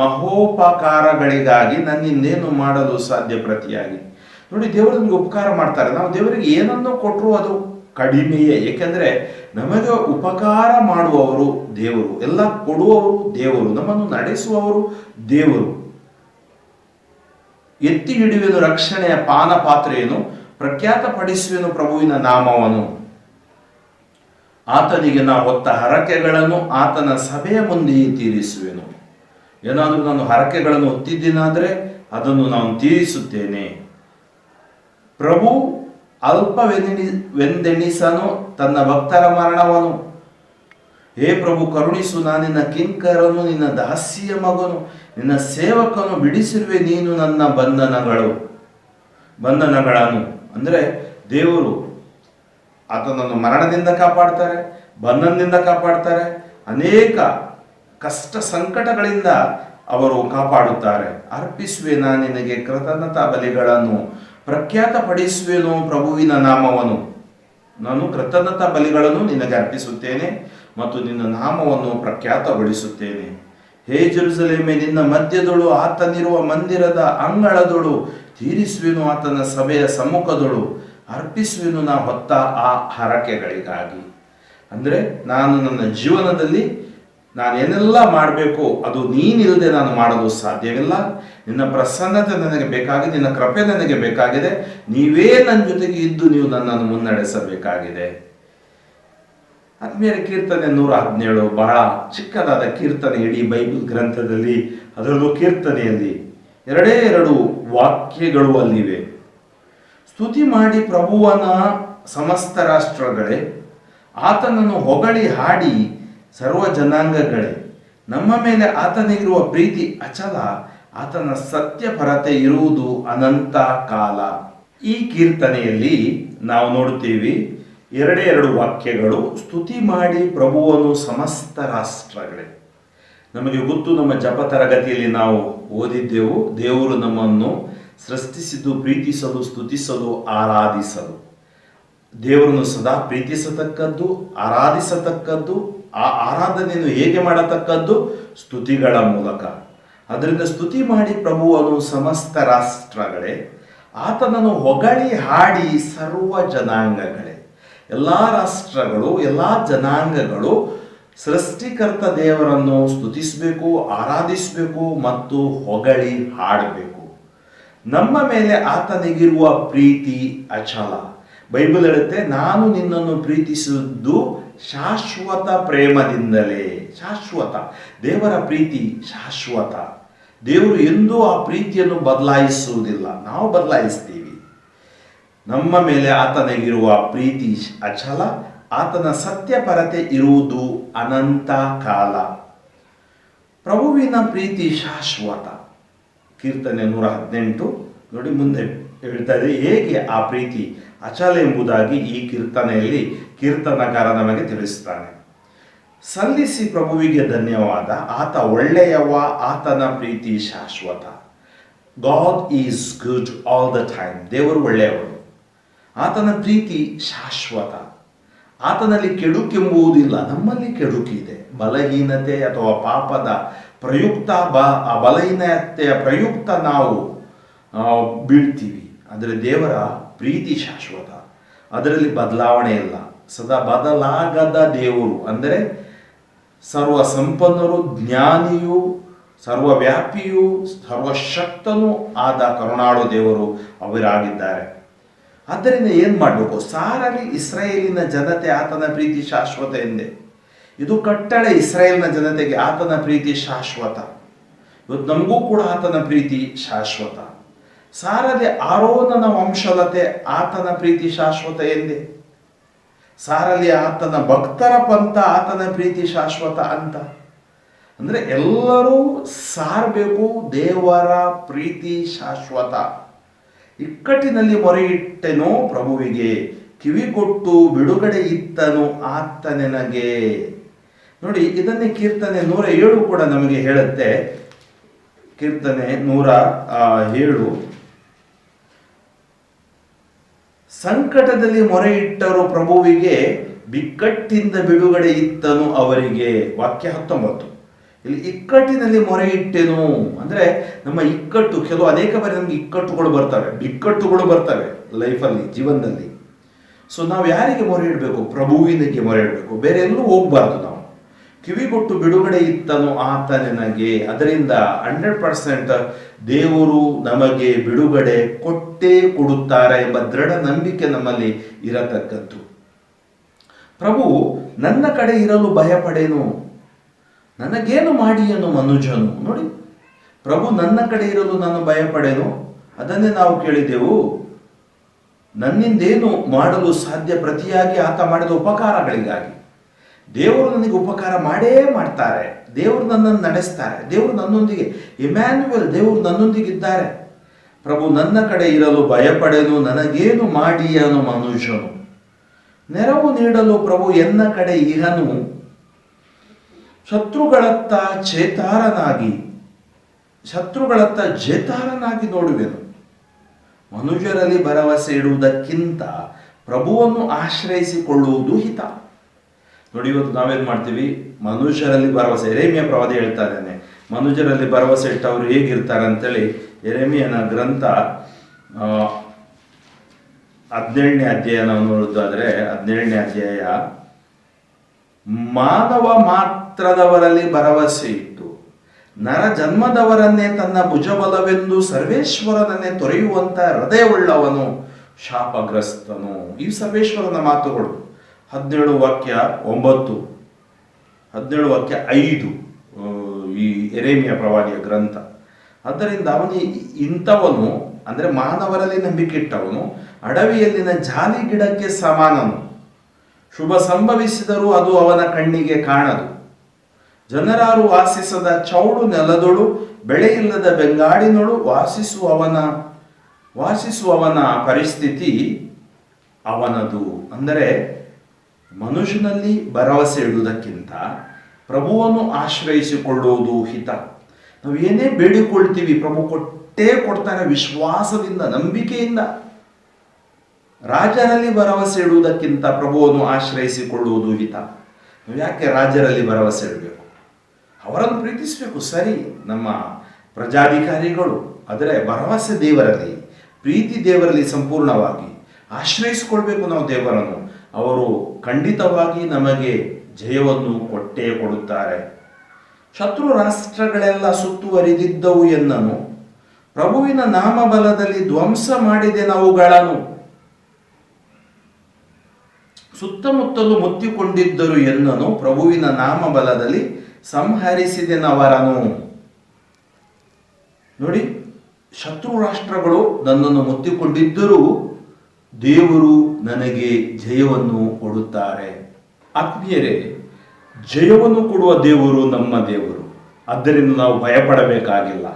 ಮಹೋಪಕಾರಗಳಿಗಾಗಿ ನನ್ನಿಂದೇನು ಮಾಡಲು ಸಾಧ್ಯ ಪ್ರತಿಯಾಗಿ. ನೋಡಿ, ದೇವರು ನಮಗೆ ಉಪಕಾರ ಮಾಡ್ತಾರೆ. ನಾವು ದೇವರಿಗೆ ಏನನ್ನು ಕೊಟ್ಟರು ಅದು ಕಡಿಮೆಯೇ. ಏಕೆಂದರೆ ನಮಗೆ ಉಪಕಾರ ಮಾಡುವವರು ದೇವರು, ಎಲ್ಲ ಕೊಡುವವರು ದೇವರು, ನಮ್ಮನ್ನು ನಡೆಸುವವರು ದೇವರು. ಎತ್ತಿ ಹಿಡಿಯುವೆನು ರಕ್ಷಣೆಯ ಪಾನ ಪಾತ್ರೆಯನ್ನು, ಪ್ರಖ್ಯಾತಪಡಿಸುವೆನು ಪ್ರಭುವಿನ ನಾಮವನ್ನು. ಆತನಿಗೆ ನಾ ಹೊತ್ತ ಹರಕೆಗಳನ್ನು ಆತನ ಸಭೆಯ ಮುಂದೆಯೇ ತೀರಿಸುವೆನು. ಏನಾದರೂ ನಾನು ಹರಕೆಗಳನ್ನು ಹೊತ್ತಿದ್ದೀನಾದರೆ ಅದನ್ನು ನಾನು ತೀರಿಸುತ್ತೇನೆ. ಪ್ರಭು ಅಲ್ಪವೆಂದೆಣಿಸನು ತನ್ನ ಭಕ್ತರ ಮರಣವನು. ಹೇ ಪ್ರಭು, ಕರುಣಿಸು, ನಾನಿನ್ನ ಕಿಂಕರನು, ನಿನ್ನ ದಾಸಿಯ ಮಗನು, ನಿನ್ನ ಸೇವಕನು. ಬಿಡಿಸಿರುವೆ ನೀನು ನನ್ನ ಬಂಧನಗಳನ್ನು. ಅಂದರೆ ದೇವರು ಆತನನ್ನು ಮರಣದಿಂದ ಕಾಪಾಡ್ತಾರೆ, ಬಂಧನದಿಂದ ಕಾಪಾಡ್ತಾರೆ, ಅನೇಕ ಕಷ್ಟ ಸಂಕಟಗಳಿಂದ ಅವರು ಕಾಪಾಡುತ್ತಾರೆ. ಅರ್ಪಿಸುವೆ ನಾನು ನಿನಗೆ ಕೃತಜ್ಞತಾ ಬಲಿಗಳನ್ನು, ಪ್ರಖ್ಯಾತಪಡಿಸುವೆನು ಪ್ರಭುವಿನ ನಾಮವನ್ನು. ನಾನು ಕೃತಜ್ಞತಾ ಬಲಿಗಳನ್ನು ನಿನಗೆ ಅರ್ಪಿಸುತ್ತೇನೆ ಮತ್ತು ನಿನ್ನ ನಾಮವನ್ನು ಪ್ರಖ್ಯಾತಗೊಳಿಸುತ್ತೇನೆ. ಹೇ ಜೆರುಸಲೇಮೇ, ನಿನ್ನ ಮಧ್ಯದೊಳು, ಆತನಿರುವ ಮಂದಿರದ ಅಂಗಳದೊಳು ತೀರಿಸುವೆನು ಆತನ ಸಭೆಯ ಸಮ್ಮುಖದೊಳು. ಅರ್ಪಿಸುವೆನು ನಾ ಹೊತ್ತ ಆ ಹರಕೆಗಳಿಗಾಗಿ. ಅಂದರೆ ನಾನು ನನ್ನ ಜೀವನದಲ್ಲಿ ನಾನೇನೆಲ್ಲ ಮಾಡಬೇಕು ಅದು ನೀನಿಲ್ಲದೆ ನಾನು ಮಾಡಲು ಸಾಧ್ಯವಿಲ್ಲ. ನಿನ್ನ ಪ್ರಸನ್ನತೆ ನನಗೆ ಬೇಕಾಗಿದೆ, ನಿನ್ನ ಕೃಪೆ ನನಗೆ ಬೇಕಾಗಿದೆ. ನೀವೇ ನನ್ನ ಜೊತೆಗೆ ಇದ್ದು ನೀವು ನನ್ನನ್ನು ಮುನ್ನಡೆಸಬೇಕಾಗಿದೆ. ಆದ್ಮೇಲೆ ಕೀರ್ತನೆ 117 ಬಹಳ ಚಿಕ್ಕದಾದ ಕೀರ್ತನೆ ಇಡೀ ಬೈಬಲ್ ಗ್ರಂಥದಲ್ಲಿ. ಅದರಲ್ಲೂ ಕೀರ್ತನೆಯಲ್ಲಿ 2 ವಾಕ್ಯಗಳು ಅಲ್ಲಿವೆ. ಸ್ತುತಿ ಮಾಡಿ ಪ್ರಭುವನ ಸಮಸ್ತ ರಾಷ್ಟ್ರಗಳೇ, ಆತನನ್ನು ಹೊಗಳಿ ಹಾಡಿ ಸರ್ವ ಜನಾಂಗಗಳೇ. ನಮ್ಮ ಮೇಲೆ ಆತನಿಗಿರುವ ಪ್ರೀತಿ ಅಚಲ, ಆತನ ಸತ್ಯಪರತೆ ಇರುವುದು ಅನಂತ ಕಾಲ. ಈ ಕೀರ್ತನೆಯಲ್ಲಿ ನಾವು ನೋಡುತ್ತೀವಿ 2 ವಾಕ್ಯಗಳು. ಸ್ತುತಿ ಮಾಡಿ ಪ್ರಭುವನು ಸಮಸ್ತ ರಾಷ್ಟ್ರಗಳೇ. ನಮಗೆ ಗೊತ್ತು, ನಮ್ಮ ಜಪ ತರಗತಿಯಲ್ಲಿ ನಾವು ಓದಿದ್ದೆವು, ದೇವರು ನಮ್ಮನ್ನು ಸೃಷ್ಟಿಸಿದ್ದು ಪ್ರೀತಿಸಲು, ಸ್ತುತಿಸಲು, ಆರಾಧಿಸಲು. ದೇವರನ್ನು ಸದಾ ಪ್ರೀತಿಸತಕ್ಕದ್ದು, ಆರಾಧಿಸತಕ್ಕದ್ದು. ಆ ಆರಾಧನೆಯನ್ನು ಹೇಗೆ ಮಾಡತಕ್ಕದ್ದು? ಸ್ತುತಿಗಳ ಮೂಲಕ. ಅದರಿಂದ ಸ್ತುತಿ ಮಾಡಿ ಪ್ರಭುವನು ಸಮಸ್ತ ರಾಷ್ಟ್ರಗಳೇ, ಆತನನ್ನು ಹೊಗಳಿ ಹಾಡಿ ಸರ್ವ ಜನಾಂಗಗಳೇ. ಎಲ್ಲ ರಾಷ್ಟ್ರಗಳು, ಎಲ್ಲ ಜನಾಂಗಗಳು ಸೃಷ್ಟಿಕರ್ತ ದೇವರನ್ನು ಸ್ತುತಿಸಬೇಕು, ಆರಾಧಿಸಬೇಕು ಮತ್ತು ಹೊಗಳಿ ಹಾಡಬೇಕು. ನಮ್ಮ ಮೇಲೆ ಆತನಿಗಿರುವ ಪ್ರೀತಿ ಅಚಲ. ಬೈಬಲ್ ಹೇಳುತ್ತೆ, ನಾನು ನಿನ್ನನ್ನು ಪ್ರೀತಿಸಿದ್ದು ಶಾಶ್ವತ ಪ್ರೇಮದಿಂದಲೇ. ಶಾಶ್ವತ. ದೇವರ ಪ್ರೀತಿ ಶಾಶ್ವತ. ದೇವರು ಎಂದೂ ಆ ಪ್ರೀತಿಯನ್ನು ಬದಲಾಯಿಸುವುದಿಲ್ಲ, ನಾವು ಬದಲಾಯಿಸ್ತೀವಿ. ನಮ್ಮ ಮೇಲೆ ಆತನಿಗಿರುವ ಪ್ರೀತಿ ಅಚಲ, ಆತನ ಸತ್ಯಪರತೆ ಇರುವುದು ಅನಂತ ಕಾಲ. ಪ್ರಭುವಿನ ಪ್ರೀತಿ ಶಾಶ್ವತ. ಕೀರ್ತನೆ 118 ನೋಡಿ, ಮುಂದೆ ಹೇಳ್ತಾ ಇದೆ ಹೇಗೆ ಆ ಪ್ರೀತಿ ಅಚಲ ಎಂಬುದಾಗಿ ಈ ಕೀರ್ತನೆಯಲ್ಲಿ ಕೀರ್ತನಕಾರ ನಮಗೆ ತಿಳಿಸ್ತಾನೆ. ಸಲ್ಲಿಸಿ ಪ್ರಭುವಿಗೆ ಧನ್ಯವಾದ, ಆತ ಒಳ್ಳೆಯವ, ಆತನ ಪ್ರೀತಿ ಶಾಶ್ವತ. God is good all the time. ದೇವರು ಒಳ್ಳೆಯವರು, ಆತನ ಪ್ರೀತಿ ಶಾಶ್ವತ. ಆತನಲ್ಲಿ ಕೆಡುಕೆಂಬುವುದಿಲ್ಲ, ನಮ್ಮಲ್ಲಿ ಕೆಡುಕಿದೆ. ಬಲಹೀನತೆ ಅಥವಾ ಪಾಪದ ಪ್ರಯುಕ್ತ ಆ ಬಲಹೀನತೆಯ ಪ್ರಯುಕ್ತ ನಾವು ಬೀಳ್ತೀವಿ. ಆದರೆ ದೇವರ ಪ್ರೀತಿ ಶಾಶ್ವತ, ಅದರಲ್ಲಿ ಬದಲಾವಣೆ ಇಲ್ಲ. ಸದಾ ಬದಲಾಗದ ದೇವರು, ಅಂದರೆ ಸರ್ವ ಸಂಪನ್ನರು, ಜ್ಞಾನಿಯು, ಸರ್ವವ್ಯಾಪಿಯು, ಸರ್ವಶಕ್ತನೂ ಆದ ಕರುಣಾಳು ದೇವರು ಅವರಾಗಿದ್ದಾರೆ. ಆದ್ದರಿಂದ ಏನು ಮಾಡಬೇಕು? ಸಾರಲಿ ಇಸ್ರಾಯೇಲಿನ ಜನತೆ ಆತನ ಪ್ರೀತಿ ಶಾಶ್ವತ ಎಂದೇ. ಇದು ಕಟ್ಟಳೆ ಇಸ್ರಾಯೇಲಿನ ಜನತೆಗೆ, ಆತನ ಪ್ರೀತಿ ಶಾಶ್ವತ. ಇವತ್ತು ನಮಗೂ ಕೂಡ ಆತನ ಪ್ರೀತಿ ಶಾಶ್ವತ. ಸಾರಲಿ ಆರೋನನ ವಂಶಲತೆ, ಆತನ ಪ್ರೀತಿ ಶಾಶ್ವತ ಎಂದೇ. ಸಾರಲಿ ಆತನ ಭಕ್ತರ ಪಂಥ, ಆತನ ಪ್ರೀತಿ ಶಾಶ್ವತ ಅಂತ. ಅಂದರೆ ಎಲ್ಲರೂ ಸಾರಬೇಕು, ದೇವರ ಪ್ರೀತಿ ಶಾಶ್ವತ. ಇಕ್ಕಟ್ಟಿನಲ್ಲಿ ಮೊರೆಯಿಟ್ಟೆನೋ ಪ್ರಭುವಿಗೆ, ಕಿವಿಗೊಟ್ಟು ಬಿಡುಗಡೆ ಇತ್ತನು ಆತನೆನಗೆ. ನೋಡಿ, ಇದನ್ನೇ ಕೀರ್ತನೆ 107 ಕೂಡ ನಮಗೆ ಹೇಳುತ್ತೆ. ಕೀರ್ತನೆ 107, ಸಂಕಟದಲ್ಲಿ ಮೊರೆಯಿಟ್ಟರು ಪ್ರಭುವಿಗೆ, ಬಿಕ್ಕಟ್ಟಿಂದ ಬಿಡುಗಡೆ ಇತ್ತನು ಅವರಿಗೆ. ವಾಕ್ಯ 19. ಇಲ್ಲಿ ಇಕ್ಕಟ್ಟಿನಲ್ಲಿ ಮೊರೆಯಿಟ್ಟೆನು ಅಂದ್ರೆ ನಮ್ಮ ಇಕ್ಕಟ್ಟು, ಅನೇಕ ಬಾರಿ ನಮ್ಗೆ ಇಕ್ಕಟ್ಟುಗಳು ಬರ್ತವೆ, ಬಿಕ್ಕಟ್ಟುಗಳು ಬರ್ತವೆ ಲೈಫಲ್ಲಿ, ಜೀವನದಲ್ಲಿ. ಸೊ ನಾವು ಯಾರಿಗೆ ಮೊರೆ ಇಡಬೇಕು? ಪ್ರಭುವಿನಿಗೆ ಮೊರೆ ಇಡಬೇಕು, ಬೇರೆ ಎಲ್ಲೂ ಹೋಗ್ಬಾರ್ದು ನಾವು. ಕಿವಿಗೊಟ್ಟು ಬಿಡುಗಡೆ ಇತ್ತನು ಆತನೆನಗೆ. ಅದರಿಂದ 100% ದೇವರು ನಮಗೆ ಬಿಡುಗಡೆ ಕೊಟ್ಟೇ ಕೊಡುತ್ತಾರೆ ಎಂಬ ದೃಢ ನಂಬಿಕೆ ನಮ್ಮಲ್ಲಿ ಇರತಕ್ಕದ್ದು. ಪ್ರಭು ನನ್ನ ಕಡೆ ಇರಲು ಭಯಪಡೇನು, ನನಗೇನು ಮಾಡಿಯನು ಮನುಜನು. ನೋಡಿ, ಪ್ರಭು ನನ್ನ ಕಡೆ ಇರಲು ನಾನು ಭಯಪಡೇನು. ಅದನ್ನೇ ನಾವು ಕೇಳಿದೆವು, ನನ್ನಿಂದೇನು ಮಾಡಲು ಸಾಧ್ಯ? ಪ್ರತಿಯಾಗಿ ಆತ ಮಾಡಿದ ಉಪಕಾರಗಳಿಗಾಗಿ. ದೇವರು ನನಗೆ ಉಪಕಾರ ಮಾಡೇ ಮಾಡ್ತಾರೆ, ದೇವರು ನನ್ನನ್ನು ನಡೆಸ್ತಾರೆ, ದೇವರು ನನ್ನೊಂದಿಗೆ, ಇಮ್ಯಾನ್ಯುಯಲ್, ದೇವರು ನನ್ನೊಂದಿಗಿದ್ದಾರೆ. ಪ್ರಭು ನನ್ನ ಕಡೆ ಇರಲು ಭಯಪಡೇನು, ನನಗೇನು ಮಾಡಿಯನು ಮನುಷ್ಯನು. ನೆರವು ನೀಡಲು ಪ್ರಭು ಎನ್ನ ಕಡೆ ಇಹನು, ಶತ್ರುಗಳತ್ತ ಜೇತಾರನಾಗಿ ನೋಡುವೆನು. ಮನುಷ್ಯರಲ್ಲಿ ಭರವಸೆ ಇಡುವುದಕ್ಕಿಂತ ಪ್ರಭುವನ್ನು ಆಶ್ರಯಿಸಿಕೊಳ್ಳುವುದು ಹಿತ. ನೋಡಿ, ಇವತ್ತು ನಾವೇನು ಮಾಡ್ತೀವಿ? ಮನುಷ್ಯರಲ್ಲಿ ಭರವಸೆ, ಯೆರೆಮೀಯ ಪ್ರವಾದಿ ಹೇಳ್ತಾ ಇದ್ದಾನೆ, ಮನುಷ್ಯರಲ್ಲಿ ಭರವಸೆ ಇಟ್ಟವರು ಹೇಗಿರ್ತಾರೆ ಅಂತೇಳಿ. ಯೆರೆಮೀಯನ ಗ್ರಂಥ 17ನೇ ಅಧ್ಯಾಯ ನಾವು ನೋಡೋದಾದ್ರೆ, 17ನೇ ಅಧ್ಯಾಯ, ಮಾನವ ಮಾತ್ರದವರಲ್ಲಿ ಭರವಸೆ ಇಟ್ಟು ನರ ಜನ್ಮದವರನ್ನೇ ತನ್ನ ಭುಜಬಲವೆಂದು ಸರ್ವೇಶ್ವರನನ್ನೇ ತೊರೆಯುವಂತ ಹೃದಯವುಳ್ಳವನು ಶಾಪಗ್ರಸ್ತನು. ಈ ಸರ್ವೇಶ್ವರನ ಮಾತುಗಳು. 17 ವಾಕ್ಯ 9, 17 ವಾಕ್ಯ 5 ಈ ಯೆರೆಮೀಯ ಪ್ರವಾದಿಯ ಗ್ರಂಥ. ಆದ್ದರಿಂದ ಇಂಥವನು ಅಂದರೆ ಮಾನವರಲ್ಲಿ ನಂಬಿಕೆ ಇಟ್ಟವನು ಅಡವಿಯಲ್ಲಿನ ಜಾಲಿ ಗಿಡಕ್ಕೆ ಸಮಾನನು. ಶುಭ ಸಂಭವಿಸಿದರೂ ಅದು ಅವನ ಕಣ್ಣಿಗೆ ಕಾಣದು. ಜನರಾರು ವಾಸಿಸದ ಚೌಡು ನೆಲದೊಳು ಬೆಳೆಯಿಲ್ಲದ ಬೆಂಗಾಡಿನೊಳು ವಾಸಿಸುವವನ ಪರಿಸ್ಥಿತಿ ಅವನದು. ಅಂದರೆ ಮನುಷ್ಯನಲ್ಲಿ ಭರವಸೆ ಇಡುವುದಕ್ಕಿಂತ ಪ್ರಭುವನ್ನು ಆಶ್ರಯಿಸಿಕೊಳ್ಳುವುದು ಹಿತ. ನಾವು ಏನೇ ಬೇಡಿಕೊಳ್ತೀವಿ ಪ್ರಭು ಕೊಟ್ಟೇ ಕೊಡ್ತಾನೆ, ವಿಶ್ವಾಸದಿಂದ ನಂಬಿಕೆಯಿಂದ. ರಾಜರಲ್ಲಿ ಭರವಸೆ ಇಡುವುದಕ್ಕಿಂತ ಪ್ರಭುವನ್ನು ಆಶ್ರಯಿಸಿಕೊಳ್ಳುವುದು ಹಿತ. ನಾವು ಯಾಕೆ ರಾಜರಲ್ಲಿ ಭರವಸೆ ಇಡಬೇಕು? ಅವರನ್ನು ಪ್ರೀತಿಸಬೇಕು, ಸರಿ, ನಮ್ಮ ಪ್ರಜಾಧಿಕಾರಿಗಳು. ಆದರೆ ಭರವಸೆ ದೇವರಲ್ಲಿ, ಪ್ರೀತಿ ದೇವರಲ್ಲಿ ಸಂಪೂರ್ಣವಾಗಿ ಆಶ್ರಯಿಸಿಕೊಳ್ಬೇಕು ನಾವು ದೇವರನ್ನು. ಅವರು ಖಂಡಿತವಾಗಿ ನಮಗೆ ಜಯವನ್ನು ಕೊಟ್ಟೇ ಕೊಡುತ್ತಾರೆ. ಶತ್ರು ರಾಷ್ಟ್ರಗಳೆಲ್ಲ ಸುತ್ತುವರಿದಿದ್ದವು ಎನ್ನನು, ಪ್ರಭುವಿನ ನಾಮಬಲದಲ್ಲಿ ಧ್ವಂಸ ಮಾಡಿದೆನವುಗಳನ್ನು. ಸುತ್ತಮುತ್ತಲು ಮುತ್ತಿಕೊಂಡಿದ್ದರು ಎನ್ನನು, ಪ್ರಭುವಿನ ನಾಮಬಲದಲ್ಲಿ ಸಂಹರಿಸಿದೆನವರನು. ನೋಡಿ, ಶತ್ರು ರಾಷ್ಟ್ರಗಳು ನನ್ನನ್ನು ಮುತ್ತಿಕೊಂಡಿದ್ದರೂ ದೇವರು ನನಗೆ ಜಯವನ್ನು ಕೊಡುತ್ತಾರೆ. ಆತ್ಮೀಯರೇ, ಜಯವನ್ನು ಕೊಡುವ ದೇವರು ನಮ್ಮ ದೇವರು. ಆದ್ದರಿಂದ ನಾವು ಭಯಪಡಬೇಕಾಗಿಲ್ಲ.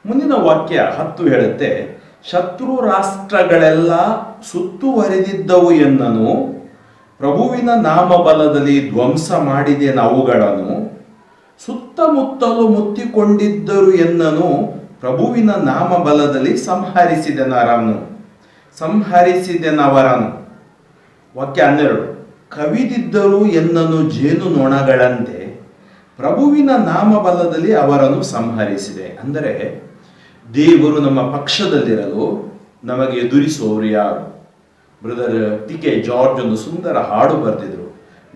ಮುಂದಿನ ವಾಕ್ಯ 10 ಹೇಳುತ್ತೆ, ಶತ್ರು ರಾಷ್ಟ್ರಗಳೆಲ್ಲ ಸುತ್ತುವರಿದಿದ್ದವು ಎನ್ನನು, ಪ್ರಭುವಿನ ನಾಮಬಲದಲ್ಲಿ ಧ್ವಂಸ ಮಾಡಿದೆನವುಗಳನ್ನು. ಸುತ್ತಮುತ್ತಲು ಮುತ್ತಿಕೊಂಡಿದ್ದರು ಎನ್ನನು, ಪ್ರಭುವಿನ ನಾಮಬಲದಲ್ಲಿ ಸಂಹರಿಸಿದೆನವರನು. ವಾಕ್ಯ 12, ಕವಿದಿದ್ದರು ಎನ್ನನು ಜೇನು ನೊಣಗಳಂತೆ, ಪ್ರಭುವಿನ ನಾಮಬಲದಲ್ಲಿ ಅವರನ್ನು ಸಂಹರಿಸಿದೆ. ಅಂದರೆ ದೇವರು ನಮ್ಮ ಪಕ್ಷದಲ್ಲಿರಲು ನಮಗೆ ಎದುರಿಸುವವರು ಯಾರು? Brother TK. ಜಾರ್ಜ್ ಒಂದು ಸುಂದರ ಹಾಡು ಬರೆದಿದ್ರು.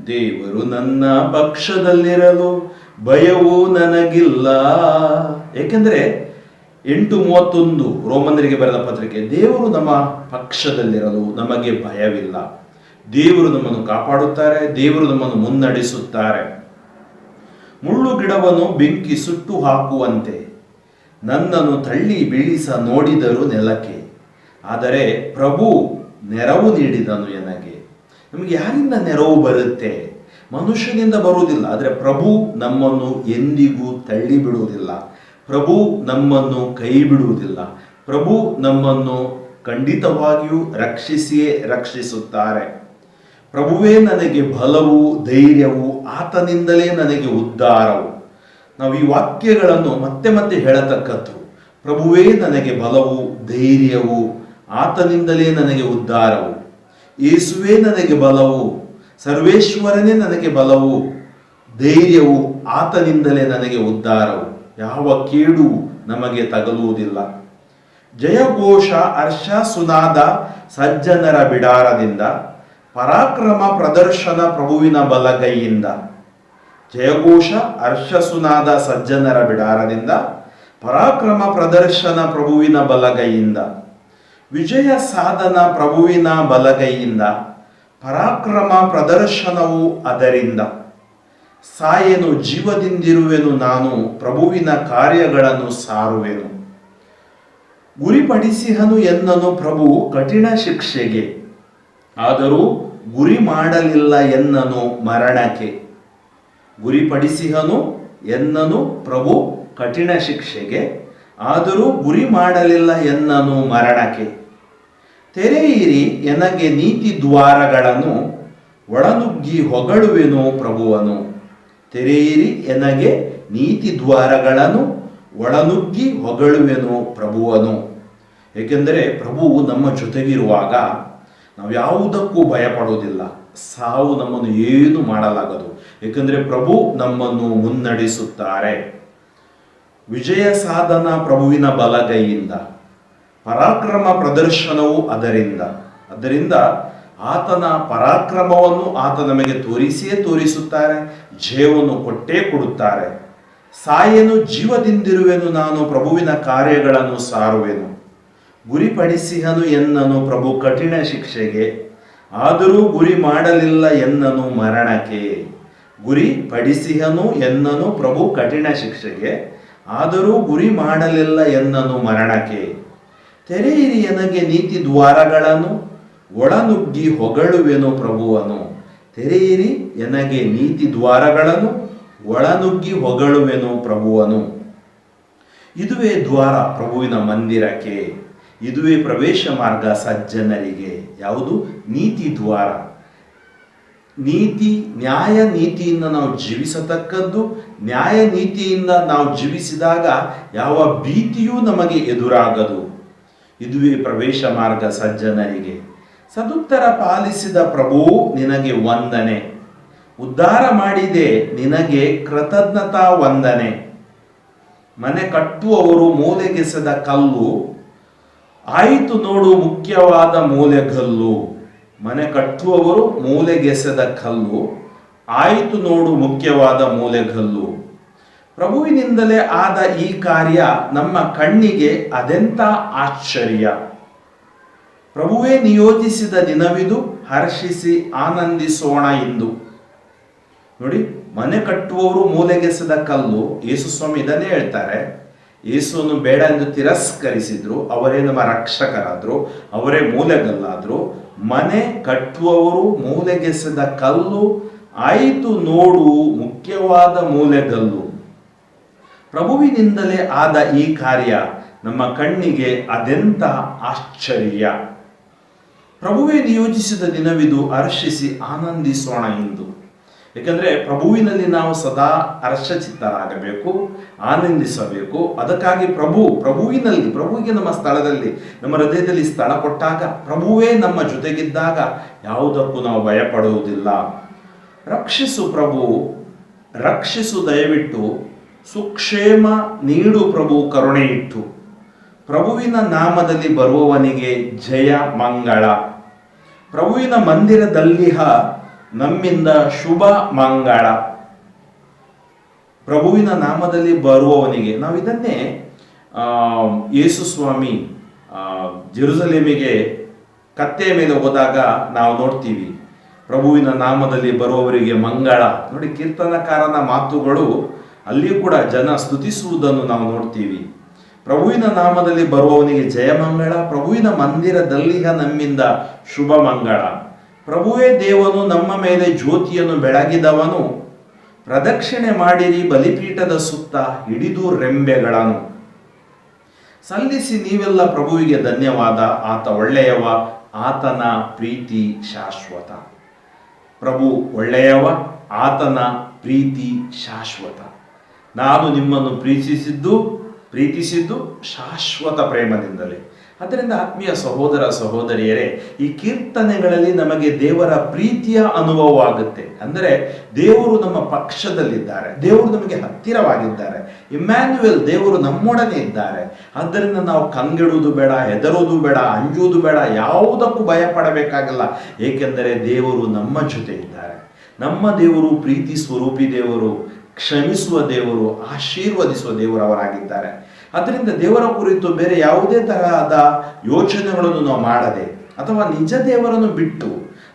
ದೇವರು ನನ್ನ ಪಕ್ಷದಲ್ಲಿರಲು ಭಯವೂ ನನಗಿಲ್ಲ. ಏಕೆಂದರೆ 8:31 ರೋಮನರಿಗೆ ಬರೆದ ಪತ್ರಿಕೆ, ದೇವರು ನಮ್ಮ ಪಕ್ಷದಲ್ಲಿರಲು ನಮಗೆ ಭಯವಿಲ್ಲ. ದೇವರು ನಮ್ಮನ್ನು ಕಾಪಾಡುತ್ತಾರೆ, ದೇವರು ನಮ್ಮನ್ನು ಮುನ್ನಡೆಸುತ್ತಾರೆ. ಮುಳ್ಳು ಗಿಡವನ್ನು ಬೆಂಕಿ ಸುಟ್ಟು ಹಾಕುವಂತೆ ನನ್ನನ್ನು ತಳ್ಳಿ ಬೀಳಿಸ ನೋಡಿದರು ನೆಲಕ್ಕೆ, ಆದರೆ ಪ್ರಭು ನೆರವು ನೀಡಿದನು ಎನಗೆ. ನಮಗೆ ಯಾರಿಂದ ನೆರವು ಬರುತ್ತೆ? ಮನುಷ್ಯನಿಂದ ಬರುವುದಿಲ್ಲ. ಆದರೆ ಪ್ರಭು ನಮ್ಮನ್ನು ಎಂದಿಗೂ ತಳ್ಳಿ ಬಿಡುವುದಿಲ್ಲ. ಪ್ರಭು ನಮ್ಮನ್ನು ಕೈ ಬಿಡುವುದಿಲ್ಲ. ಪ್ರಭು ನಮ್ಮನ್ನು ಖಂಡಿತವಾಗಿಯೂ ರಕ್ಷಿಸಿಯೇ ರಕ್ಷಿಸುತ್ತಾರೆ. ಪ್ರಭುವೇ ನನಗೆ ಬಲವು, ಧೈರ್ಯವು, ಆತನಿಂದಲೇ ನನಗೆ ಉದ್ಧಾರವು. ನಾವು ಈ ವಾಕ್ಯಗಳನ್ನು ಮತ್ತೆ ಮತ್ತೆ ಹೇಳತಕ್ಕದ್ದು. ಪ್ರಭುವೇ ನನಗೆ ಬಲವು, ಧೈರ್ಯವು, ಆತನಿಂದಲೇ ನನಗೆ ಉದ್ಧಾರವು. ಯೇಸುವೇ ನನಗೆ ಬಲವು, ಸರ್ವೇಶ್ವರನೇ ನನಗೆ ಬಲವು, ಧೈರ್ಯವು, ಆತನಿಂದಲೇ ನನಗೆ ಉದ್ಧಾರವು. ಯಾವ ಕೇಡು ನಮಗೆ ತಗಲುವುದಿಲ್ಲ. ಜಯಘೋಷ, ಹರ್ಷ, ಸುನಾದ ಸಜ್ಜನರ ಬಿಡಾರದಿಂದ, ಪರಾಕ್ರಮ ಪ್ರದರ್ಶನ ಪ್ರಭುವಿನ ಬಲಗೈಯಿಂದ. ಜಯಘೋಷ, ಹರ್ಷ, ಸುನಾದ ಸಜ್ಜನರ ಬಿಡಾರದಿಂದ, ಪರಾಕ್ರಮ ಪ್ರದರ್ಶನ ಪ್ರಭುವಿನ ಬಲಗೈಯಿಂದ. ವಿಜಯ ಸಾಧನ ಪ್ರಭುವಿನ ಬಲಗೈಯಿಂದ, ಪರಾಕ್ರಮ ಪ್ರದರ್ಶನವು ಅದರಿಂದ. ಸಾಯೆನು, ಜೀವದಿಂದಿರುವೆನು ನಾನು, ಪ್ರಭುವಿನ ಕಾರ್ಯಗಳನ್ನು ಸಾರುವೆನು. ಗುರಿಪಡಿಸಿಹನು ಎನ್ನನು ಪ್ರಭು ಕಠಿಣ ಶಿಕ್ಷೆಗೆ, ಆದರೂ ಗುರಿ ಮಾಡಲಿಲ್ಲ ಎನ್ನನು ಮರಣಕ್ಕೆ. ಗುರಿಪಡಿಸಿಹನು ಎನ್ನನು ಪ್ರಭು ಕಠಿಣ ಶಿಕ್ಷೆಗೆ, ಆದರೂ ಗುರಿ ಮಾಡಲಿಲ್ಲ ಎನ್ನನು ಮರಣಕ್ಕೆ. ತೆರೆಯಿರಿ ಎನಗೆ ನೀತಿ ದ್ವಾರಗಳನ್ನು, ಒಳನುಗ್ಗಿ ಹೊಗಳುವೆನು ಪ್ರಭುವನು. ತೆರೆಯಿರಿ ಎನಗೆ ನೀತಿ ದ್ವಾರಗಳನ್ನು, ಒಳನುಗ್ಗಿ ಹೊಗಳುವೆನು ಪ್ರಭುವನು. ಏಕೆಂದರೆ ಪ್ರಭುವು ನಮ್ಮ ಜೊತೆಗಿರುವಾಗ ನಾವು ಯಾವುದಕ್ಕೂ ಭಯಪಡುವುದಿಲ್ಲ. ಸಾವು ನಮ್ಮನ್ನು ಏನು ಮಾಡಲಾಗದು. ಏಕೆಂದರೆ ಪ್ರಭು ನಮ್ಮನ್ನು ಮುನ್ನಡೆಸುತ್ತಾರೆ. ವಿಜಯ ಸಾಧನ ಪ್ರಭುವಿನ ಬಲಗೈಯಿಂದ, ಪರಾಕ್ರಮ ಪ್ರದರ್ಶನವು ಅದರಿಂದ ಆತನ ಪರಾಕ್ರಮವನ್ನು ಆತ ನಮಗೆ ತೋರಿಸಿಯೇ ತೋರಿಸುತ್ತಾರೆ, ಜಯವನ್ನು ಕೊಟ್ಟೇ ಕೊಡುತ್ತಾರೆ. ಸಾಯೆನು, ಜೀವದಿಂದಿರುವೆನು ನಾನು, ಪ್ರಭುವಿನ ಕಾರ್ಯಗಳನ್ನು ಸಾರುವೆನು. ಗುರಿಪಡಿಸಿಹನು ಎನ್ನನು ಪ್ರಭು ಕಠಿಣ ಶಿಕ್ಷೆಗೆ, ಆದರೂ ಗುರಿ ಮಾಡಲಿಲ್ಲ ಎನ್ನನು ಮರಣಕ್ಕೆ. ಗುರಿ ಪಡಿಸಿಹನು ಎನ್ನನು ಪ್ರಭು ಕಠಿಣ ಶಿಕ್ಷೆಗೆ, ಆದರೂ ಗುರಿ ಮಾಡಲಿಲ್ಲ ಎನ್ನನು ಮರಣಕ್ಕೆ. ತೆರೆಯಿರಿ ಎನಗೆ ನೀತಿ ದ್ವಾರಗಳನ್ನು, ಒಳನುಗ್ಗಿ ಹೊಗಳುವೆನು ಪ್ರಭುವನು. ತೆರೆಯಿರಿ ಎನಗೆ ನೀತಿ ದ್ವಾರಗಳನ್ನು, ಒಳನುಗ್ಗಿ ಹೊಗಳುವೆನು ಪ್ರಭುವನು. ಇದುವೇ ದ್ವಾರ ಪ್ರಭುವಿನ ಮಂದಿರಕ್ಕೆ, ಇದುವೇ ಪ್ರವೇಶ ಮಾರ್ಗ ಸಜ್ಜನರಿಗೆ. ಯಾವುದು? ನೀತಿ ದ್ವಾರ. ನೀತಿ, ನ್ಯಾಯ ನೀತಿಯಿಂದ ನಾವು ಜೀವಿಸತಕ್ಕದ್ದು. ನ್ಯಾಯ ನೀತಿಯಿಂದ ನಾವು ಜೀವಿಸಿದಾಗ ಯಾವ ಭೀತಿಯೂ ನಮಗೆ ಎದುರಾಗದು. ಇದುವೇ ಪ್ರವೇಶ ಮಾರ್ಗ ಸಜ್ಜನರಿಗೆ. ಸದುತ್ತರ ಪಾಲಿಸಿದ ಪ್ರಭು ನಿನಗೆ ವಂದನೆ, ಉದ್ಧಾರ ಮಾಡಿದೆ ನಿನಗೆ ಕೃತಜ್ಞತಾ ವಂದನೆ. ಮನೆ ಕಟ್ಟುವವರು ಮೂಲೆಗೆಸೆದ ಕಲ್ಲು, ಆಯಿತು ನೋಡು ಮುಖ್ಯವಾದ ಮೂಲೆಗಲ್ಲು. ಮನೆ ಕಟ್ಟುವವರು ಮೂಲೆಗೆಸೆದ ಕಲ್ಲು, ಆಯಿತು ನೋಡು ಮುಖ್ಯವಾದ ಮೂಲೆಗಲ್ಲು. ಪ್ರಭುವಿನಿಂದಲೇ ಆದ ಈ ಕಾರ್ಯ ನಮ್ಮ ಕಣ್ಣಿಗೆ ಅದೆಂಥ ಆಶ್ಚರ್ಯ. ಪ್ರಭುವೇ ನಿಯೋಜಿಸಿದ ದಿನವಿದು, ಹರ್ಷಿಸಿ ಆನಂದಿಸೋಣ ಇಂದು. ನೋಡಿ, ಮನೆ ಕಟ್ಟುವವರು ಮೂಲೆಗೆಸೆದ ಕಲ್ಲು. ಯೇಸು ಸ್ವಾಮಿ ಇದನ್ನೇ ಹೇಳ್ತಾರೆ. ಯೇಸುವನ್ನು ಬೇಡ ಎಂದು ತಿರಸ್ಕರಿಸಿದ್ರು, ಅವರೇ ನಮ್ಮ ರಕ್ಷಕರಾದ್ರು, ಅವರೇ ಮೂಲೆಗಲ್ಲಾದ್ರು. ಮನೆ ಕಟ್ಟುವವರು ಮೂಲೆಗೆಸೆದ ಕಲ್ಲು, ಆಯಿತು ನೋಡು ಮುಖ್ಯವಾದ ಮೂಲೆಗಲ್ಲು. ಪ್ರಭುವಿನಿಂದಲೇ ಆದ ಈ ಕಾರ್ಯ ನಮ್ಮ ಕಣ್ಣಿಗೆ ಅದೆಂಥ ಆಶ್ಚರ್ಯ. ಪ್ರಭುವೇ ನಿಯೋಜಿಸಿದ ದಿನವಿದು, ಹರ್ಷಿಸಿ ಆನಂದಿಸೋಣ ಇಂದು. ಏಕೆಂದರೆ ಪ್ರಭುವಿನಲ್ಲಿ ನಾವು ಸದಾ ಹರ್ಷಚಿತ್ತರಾಗಬೇಕು, ಆನಂದಿಸಬೇಕು. ಅದಕ್ಕಾಗಿ ಪ್ರಭುವಿಗೆ ನಮ್ಮ ಸ್ಥಳದಲ್ಲಿ, ನಮ್ಮ ಹೃದಯದಲ್ಲಿ ಸ್ಥಳ ಕೊಟ್ಟಾಗ, ಪ್ರಭುವೇ ನಮ್ಮ ಜೊತೆಗಿದ್ದಾಗ ಯಾವುದಕ್ಕೂ ನಾವು ಭಯಪಡುವುದಿಲ್ಲ. ರಕ್ಷಿಸು ಪ್ರಭು, ರಕ್ಷಿಸು ದಯವಿಟ್ಟು, ಸುಕ್ಷೇಮ ನೀಡು ಪ್ರಭು ಕರುಣೆ ಇಟ್ಟು. ಪ್ರಭುವಿನ ನಾಮದಲ್ಲಿ ಬರುವವನಿಗೆ ಜಯ ಮಂಗಳ. ಪ್ರಭುವಿನ ಮಂದಿರದಲ್ಲಿಹ ನಮ್ಮಿಂದ ಶುಭ ಮಂಗಳ. ಪ್ರಭುವಿನ ನಾಮದಲ್ಲಿ ಬರುವವನಿಗೆ, ನಾವು ಇದನ್ನೇ ಯೇಸು ಸ್ವಾಮಿ ಜೆರುಸಲೇಮಿಗೆ ಕತ್ತೆಯ ಮೇಲೆ ಹೋದಾಗ ನಾವು ನೋಡ್ತೀವಿ. ಪ್ರಭುವಿನ ನಾಮದಲ್ಲಿ ಬರುವವರಿಗೆ ಮಂಗಳ. ನೋಡಿ, ಕೀರ್ತನಕಾರನ ಮಾತುಗಳು ಅಲ್ಲಿ ಕೂಡ ಜನ ಸ್ತುತಿಸುವುದನ್ನು ನಾವು ನೋಡ್ತೀವಿ. ಪ್ರಭುವಿನ ನಾಮದಲ್ಲಿ ಬರುವವನಿಗೆ ಜಯಮಂಗಳ, ಪ್ರಭುವಿನ ಮಂದಿರದಲ್ಲಿಹ ನಮ್ಮಿಂದ ಶುಭ ಮಂಗಳ. ಪ್ರಭುವೇ ದೇವನು, ನಮ್ಮ ಮೇಲೆ ಜ್ಯೋತಿಯನ್ನು ಬೆಳಗಿದವನು. ಪ್ರದಕ್ಷಿಣೆ ಮಾಡಿರಿ ಬಲಿಪೀಠದ ಸುತ್ತ, ಹಿಡಿದು ರೆಂಬೆಗಳನ್ನು. ಸಲ್ಲಿಸಿ ನೀವೆಲ್ಲ ಪ್ರಭುವಿಗೆ ಧನ್ಯವಾದ, ಆತ ಒಳ್ಳೆಯವ, ಆತನ ಪ್ರೀತಿ ಶಾಶ್ವತ. ಪ್ರಭು ಒಳ್ಳೆಯವ, ಆತನ ಪ್ರೀತಿ ಶಾಶ್ವತ. ನಾನು ನಿಮ್ಮನ್ನು ಪ್ರೀತಿಸಿದ್ದು ಶಾಶ್ವತ ಪ್ರೇಮದಿಂದಲೇ. ಅದರಿಂದ ಆತ್ಮೀಯ ಸಹೋದರ ಸಹೋದರಿಯರೇ, ಈ ಕೀರ್ತನೆಗಳಲ್ಲಿ ನಮಗೆ ದೇವರ ಪ್ರೀತಿಯ ಅನುಭವವಾಗುತ್ತೆ. ಅಂದರೆ ದೇವರು ನಮ್ಮ ಪಕ್ಷದಲ್ಲಿದ್ದಾರೆ, ದೇವರು ನಮಗೆ ಹತ್ತಿರವಾಗಿದ್ದಾರೆ. ಇಮ್ಯಾನ್ಯುಯಲ್, ದೇವರು ನಮ್ಮೊಡನೆ ಇದ್ದಾರೆ. ಆದ್ದರಿಂದ ನಾವು ಕಂಗೆಡುವುದು ಬೇಡ, ಹೆದರುವುದು ಬೇಡ, ಅಂಜುವುದು ಬೇಡ, ಯಾವುದಕ್ಕೂ ಭಯ ಪಡಬೇಕಾಗಲ್ಲ. ಏಕೆಂದರೆ ದೇವರು ನಮ್ಮ ಜೊತೆ ಇದ್ದಾರೆ. ನಮ್ಮ ದೇವರು ಪ್ರೀತಿ ಸ್ವರೂಪಿ ದೇವರು, ಕ್ಷಮಿಸುವ ದೇವರು, ಆಶೀರ್ವದಿಸುವ ದೇವರವರಾಗಿದ್ದಾರೆ. ಅದರಿಂದ ದೇವರ ಕುರಿತು ಬೇರೆ ಯಾವುದೇ ತರಹದ ಯೋಚನೆಗಳನ್ನು ನಾವು ಮಾಡದೆ, ಅಥವಾ ನಿಜ ದೇವರನ್ನು ಬಿಟ್ಟು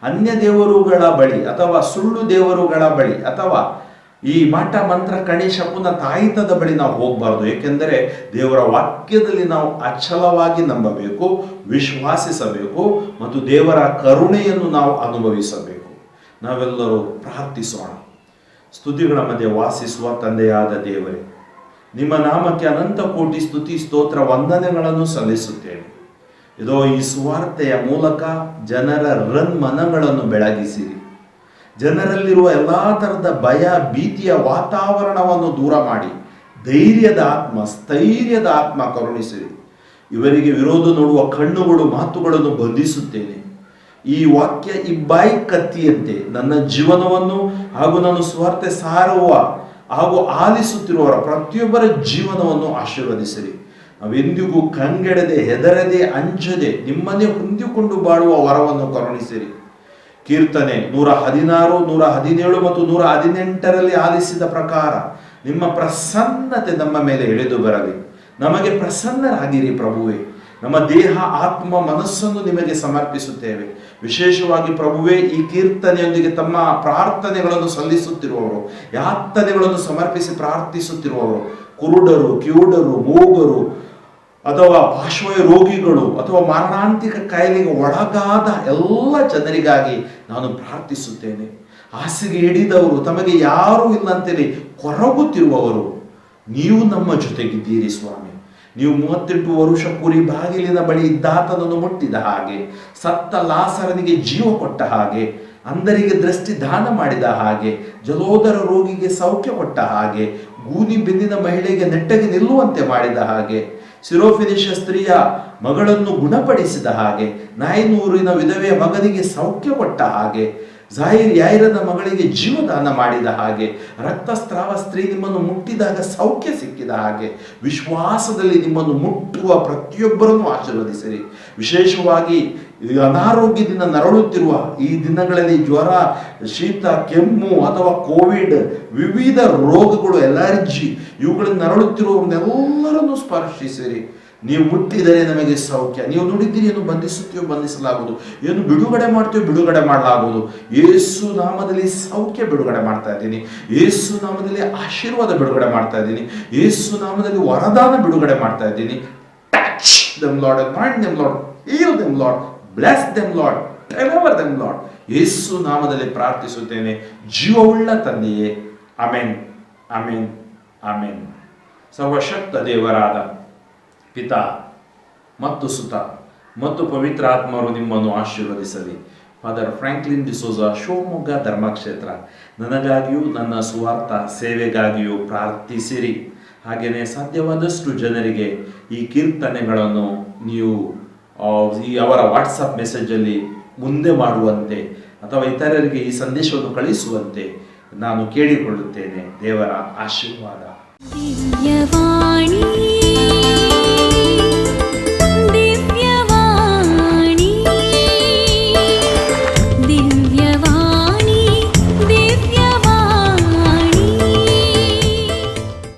ಅನ್ಯ ದೇವರುಗಳ ಬಳಿ, ಅಥವಾ ಸುಳ್ಳು ದೇವರುಗಳ ಬಳಿ, ಅಥವಾ ಈ ಮಾಟ ಮಂತ್ರ ಕಣಿ ಶಕುನ ತಾಯಿತದ ಬಳಿ ನಾವು ಹೋಗಬಾರ್ದು. ಏಕೆಂದರೆ ದೇವರ ವಾಕ್ಯದಲ್ಲಿ ನಾವು ಅಚಲವಾಗಿ ನಂಬಬೇಕು, ವಿಶ್ವಾಸಿಸಬೇಕು, ಮತ್ತು ದೇವರ ಕರುಣೆಯನ್ನು ನಾವು ಅನುಭವಿಸಬೇಕು. ನಾವೆಲ್ಲರೂ ಪ್ರಾರ್ಥಿಸೋಣ. ಸ್ತುತಿಗಳ ಮಧ್ಯೆ ವಾಸಿಸುವ ತಂದೆಯಾದ ದೇವರೇ, ನಿಮ್ಮ ನಾಮಕ್ಕೆ ಅನಂತ ಕೋಟಿ ಸ್ತುತಿ ಸ್ತೋತ್ರ ವಂದನೆಗಳನ್ನು ಸಲ್ಲಿಸುತ್ತೇವೆ. ಇದೋ ಈ ಸುವಾರ್ತೆಯ ಮೂಲಕ ಜನರ ಮನಗಳನ್ನು ಬೆಳಗಿಸಿರಿ. ಜನರಲ್ಲಿರುವ ಎಲ್ಲ ಥರದ ಭಯ ಭೀತಿಯ ವಾತಾವರಣವನ್ನು ದೂರ ಮಾಡಿ ಧೈರ್ಯದ ಆತ್ಮ, ಸ್ಥೈರ್ಯದ ಆತ್ಮ ಕರುಣಿಸಿರಿ. ಇವರಿಗೆ ವಿರೋಧ ನೋಡುವ ಕಣ್ಣುಗಳು, ಮಾತುಗಳನ್ನು ಬಂಧಿಸುತ್ತೇನೆ. ಈ ವಾಕ್ಯ ಇಬ್ಬಾಯಿ ಕತ್ತಿಯಂತೆ ನನ್ನ ಜೀವನವನ್ನು ಹಾಗೂ ನಾನು ಸುವಾರ್ತೆ ಸಾರುವ ಹಾಗೂ ಆಲಿಸುತ್ತಿರುವವರ ಪ್ರತಿಯೊಬ್ಬರ ಜೀವನವನ್ನು ಆಶೀರ್ವದಿಸಿರಿ. ನಾವೆಂದಿಗೂ ಕಂಗೆಡದೆ, ಹೆದರದೆ, ಅಂಜದೆ ನಿಮ್ಮನ್ನೇ ಹೊಂದಿಕೊಂಡು ಬಾಳುವ ವರವನ್ನು ಕರುಣಿಸಿರಿ. ಕೀರ್ತನೆ 116, 117 ಮತ್ತು 118ರಲ್ಲಿ ಆಲಿಸಿದ ಪ್ರಕಾರ ನಿಮ್ಮ ಪ್ರಸನ್ನತೆ ನಮ್ಮ ಮೇಲೆ ಇಳಿದು ಬರಲಿ. ನಮಗೆ ಪ್ರಸನ್ನರಾಗಿರಿ ಪ್ರಭುವೇ. ನಮ್ಮ ದೇಹ, ಆತ್ಮ, ಮನಸ್ಸನ್ನು ನಿಮಗೆ ಸಮರ್ಪಿಸುತ್ತೇವೆ. ವಿಶೇಷವಾಗಿ ಪ್ರಭುವೇ ಈ ಕೀರ್ತನೆಯೊಂದಿಗೆ ತಮ್ಮ ಪ್ರಾರ್ಥನೆಗಳನ್ನು ಸಲ್ಲಿಸುತ್ತಿರುವವರು, ಯಾತನೆಗಳನ್ನು ಸಮರ್ಪಿಸಿ ಪ್ರಾರ್ಥಿಸುತ್ತಿರುವವರು, ಕುರುಡರು, ಕಿವುಡರು, ಮೂಗರು ಅಥವಾ ಪಾರ್ಶ್ವ ರೋಗಿಗಳು ಅಥವಾ ಮಾರಣಾಂತಿಕ ಕಾಯಿಲೆಗೆ ಒಳಗಾದ ಎಲ್ಲ ಜನರಿಗಾಗಿ ನಾನು ಪ್ರಾರ್ಥಿಸುತ್ತೇನೆ. ಹಾಸಿಗೆ ಹಿಡಿದವರು, ತಮಗೆ ಯಾರೂ ಇಲ್ಲಂತೇಳಿ ಕೊರಗುತ್ತಿರುವವರು, ನೀವು ನಮ್ಮ ಜೊತೆಗಿದ್ದೀರಿ ಸ್ವಾಮಿ. ನೀವು 38 ವರುಷ ಕುರಿ ಬಾಗಿಲಿನ ಬಳಿ ಇದ್ದಾತನನ್ನು ಮುಟ್ಟಿದ ಹಾಗೆ, ಸತ್ತ ಲಾಸರನಿಗೆ ಜೀವ ಕೊಟ್ಟ ಹಾಗೆ, ಅಂಧರಿಗೆ ದೃಷ್ಟಿ ದಾನ ಮಾಡಿದ ಹಾಗೆ, ಜಲೋದರ ರೋಗಿಗೆ ಸೌಖ್ಯ ಕೊಟ್ಟ ಹಾಗೆ, ಗೂನಿ ಬೆನ್ನಿನ ಮಹಿಳೆಗೆ ನೆಟ್ಟಗೆ ನಿಲ್ಲುವಂತೆ ಮಾಡಿದ ಹಾಗೆ, ಸಿರೋಫಿನಿಷ ಸ್ತ್ರೀಯ ಮಗಳನ್ನು ಗುಣಪಡಿಸಿದ ಹಾಗೆ, ನಾಯಿನೂರಿನ ವಿಧವೆಯ ಮಗನಿಗೆ ಸೌಖ್ಯ ಕೊಟ್ಟ ಹಾಗೆ, ಯಾಯಿರನ ಮಗಳಿಗೆ ಜೀವದಾನ ಮಾಡಿದ ಹಾಗೆ, ರಕ್ತಸ್ರಾವ ಸ್ತ್ರೀ ನಿಮ್ಮನ್ನು ಮುಟ್ಟಿದಾಗ ಸೌಖ್ಯ ಸಿಕ್ಕಿದ ಹಾಗೆ, ವಿಶ್ವಾಸದಲ್ಲಿ ನಿಮ್ಮನ್ನು ಮುಟ್ಟುವ ಪ್ರತಿಯೊಬ್ಬರನ್ನು ಆಶೀರ್ವದಿಸಿರಿ. ವಿಶೇಷವಾಗಿ ಅನಾರೋಗ್ಯದಿಂದ ನರಳುತ್ತಿರುವ ಈ ದಿನಗಳಲ್ಲಿ ಜ್ವರ, ಶೀತ, ಕೆಮ್ಮು ಅಥವಾ ಕೋವಿಡ್, ವಿವಿಧ ರೋಗಗಳು, ಅಲರ್ಜಿ, ಇವುಗಳಿಂದ ನರಳುತ್ತಿರುವವನ್ನೆಲ್ಲರನ್ನು ಸ್ಪರ್ಶಿಸಿರಿ. ನೀವು ಮುಟ್ಟಿದರೆ ನಮಗೆ ಸೌಖ್ಯ. ನೀವು ನುಡಿದಿರಿ, ಏನು ಬಂಧಿಸುತ್ತೀಯೋ ಬಂಧಿಸಲಾಗುವುದು, ಏನು ಬಿಡುಗಡೆ ಮಾಡ್ತೀಯೋ ಬಿಡುಗಡೆ ಮಾಡಲಾಗುವುದು. ಯೇಸು ನಾಮದಲ್ಲಿ ಸೌಖ್ಯ ಬಿಡುಗಡೆ ಮಾಡ್ತಾ ಇದ್ದೀನಿ. ಯೇಸು ನಾಮದಲ್ಲಿ ಆಶೀರ್ವಾದ ಬಿಡುಗಡೆ ಮಾಡ್ತಾ ಇದ್ದೀನಿ. ಯೇಸು ನಾಮದಲ್ಲಿ ವರದಾನ ಬಿಡುಗಡೆ ಮಾಡ್ತಾ ಇದ್ದೀನಿ. Touch them Lord, anoint them Lord, heal them Lord, bless them Lord, deliver them Lord. Yesu ನಾಮದಲ್ಲಿ ಪ್ರಾರ್ಥಿಸುತ್ತೇನೆ, ಜೀವವುಳ್ಳ ತಂದೆಯೇ. Amen, amen, amen. ಸರ್ವಶಕ್ತ ದೇವರಾದ ಪಿತಾ ಮತ್ತು ಸುತ ಮತ್ತು ಪವಿತ್ರ ಆತ್ಮರು ನಿಮ್ಮನ್ನು ಆಶೀರ್ವದಿಸಲಿ. ಫಾದರ್ ಫ್ರಾಂಕ್ಲಿನ್ ಡಿಸೋಜಾ, ಶಿವಮೊಗ್ಗ ಧರ್ಮಕ್ಷೇತ್ರ, ನನಗಾಗಿಯೂ ನನ್ನ ಸುವಾರ್ಥ ಸೇವೆಗಾಗಿಯೂ ಪ್ರಾರ್ಥಿಸಿರಿ. ಹಾಗೆಯೇ ಸಾಧ್ಯವಾದಷ್ಟು ಜನರಿಗೆ ಈ ಕೀರ್ತನೆಗಳನ್ನು ನೀವು ಅವರ ವಾಟ್ಸಪ್ ಮೆಸೇಜಲ್ಲಿ ಮುಂದೆ ಮಾಡುವಂತೆ ಅಥವಾ ಇತರರಿಗೆ ಈ ಸಂದೇಶವನ್ನು ಕಳಿಸುವಂತೆ ನಾನು ಕೇಳಿಕೊಳ್ಳುತ್ತೇನೆ. ದೇವರ ಆಶೀರ್ವಾದ. ದಿವ್ಯವಾಣಿ.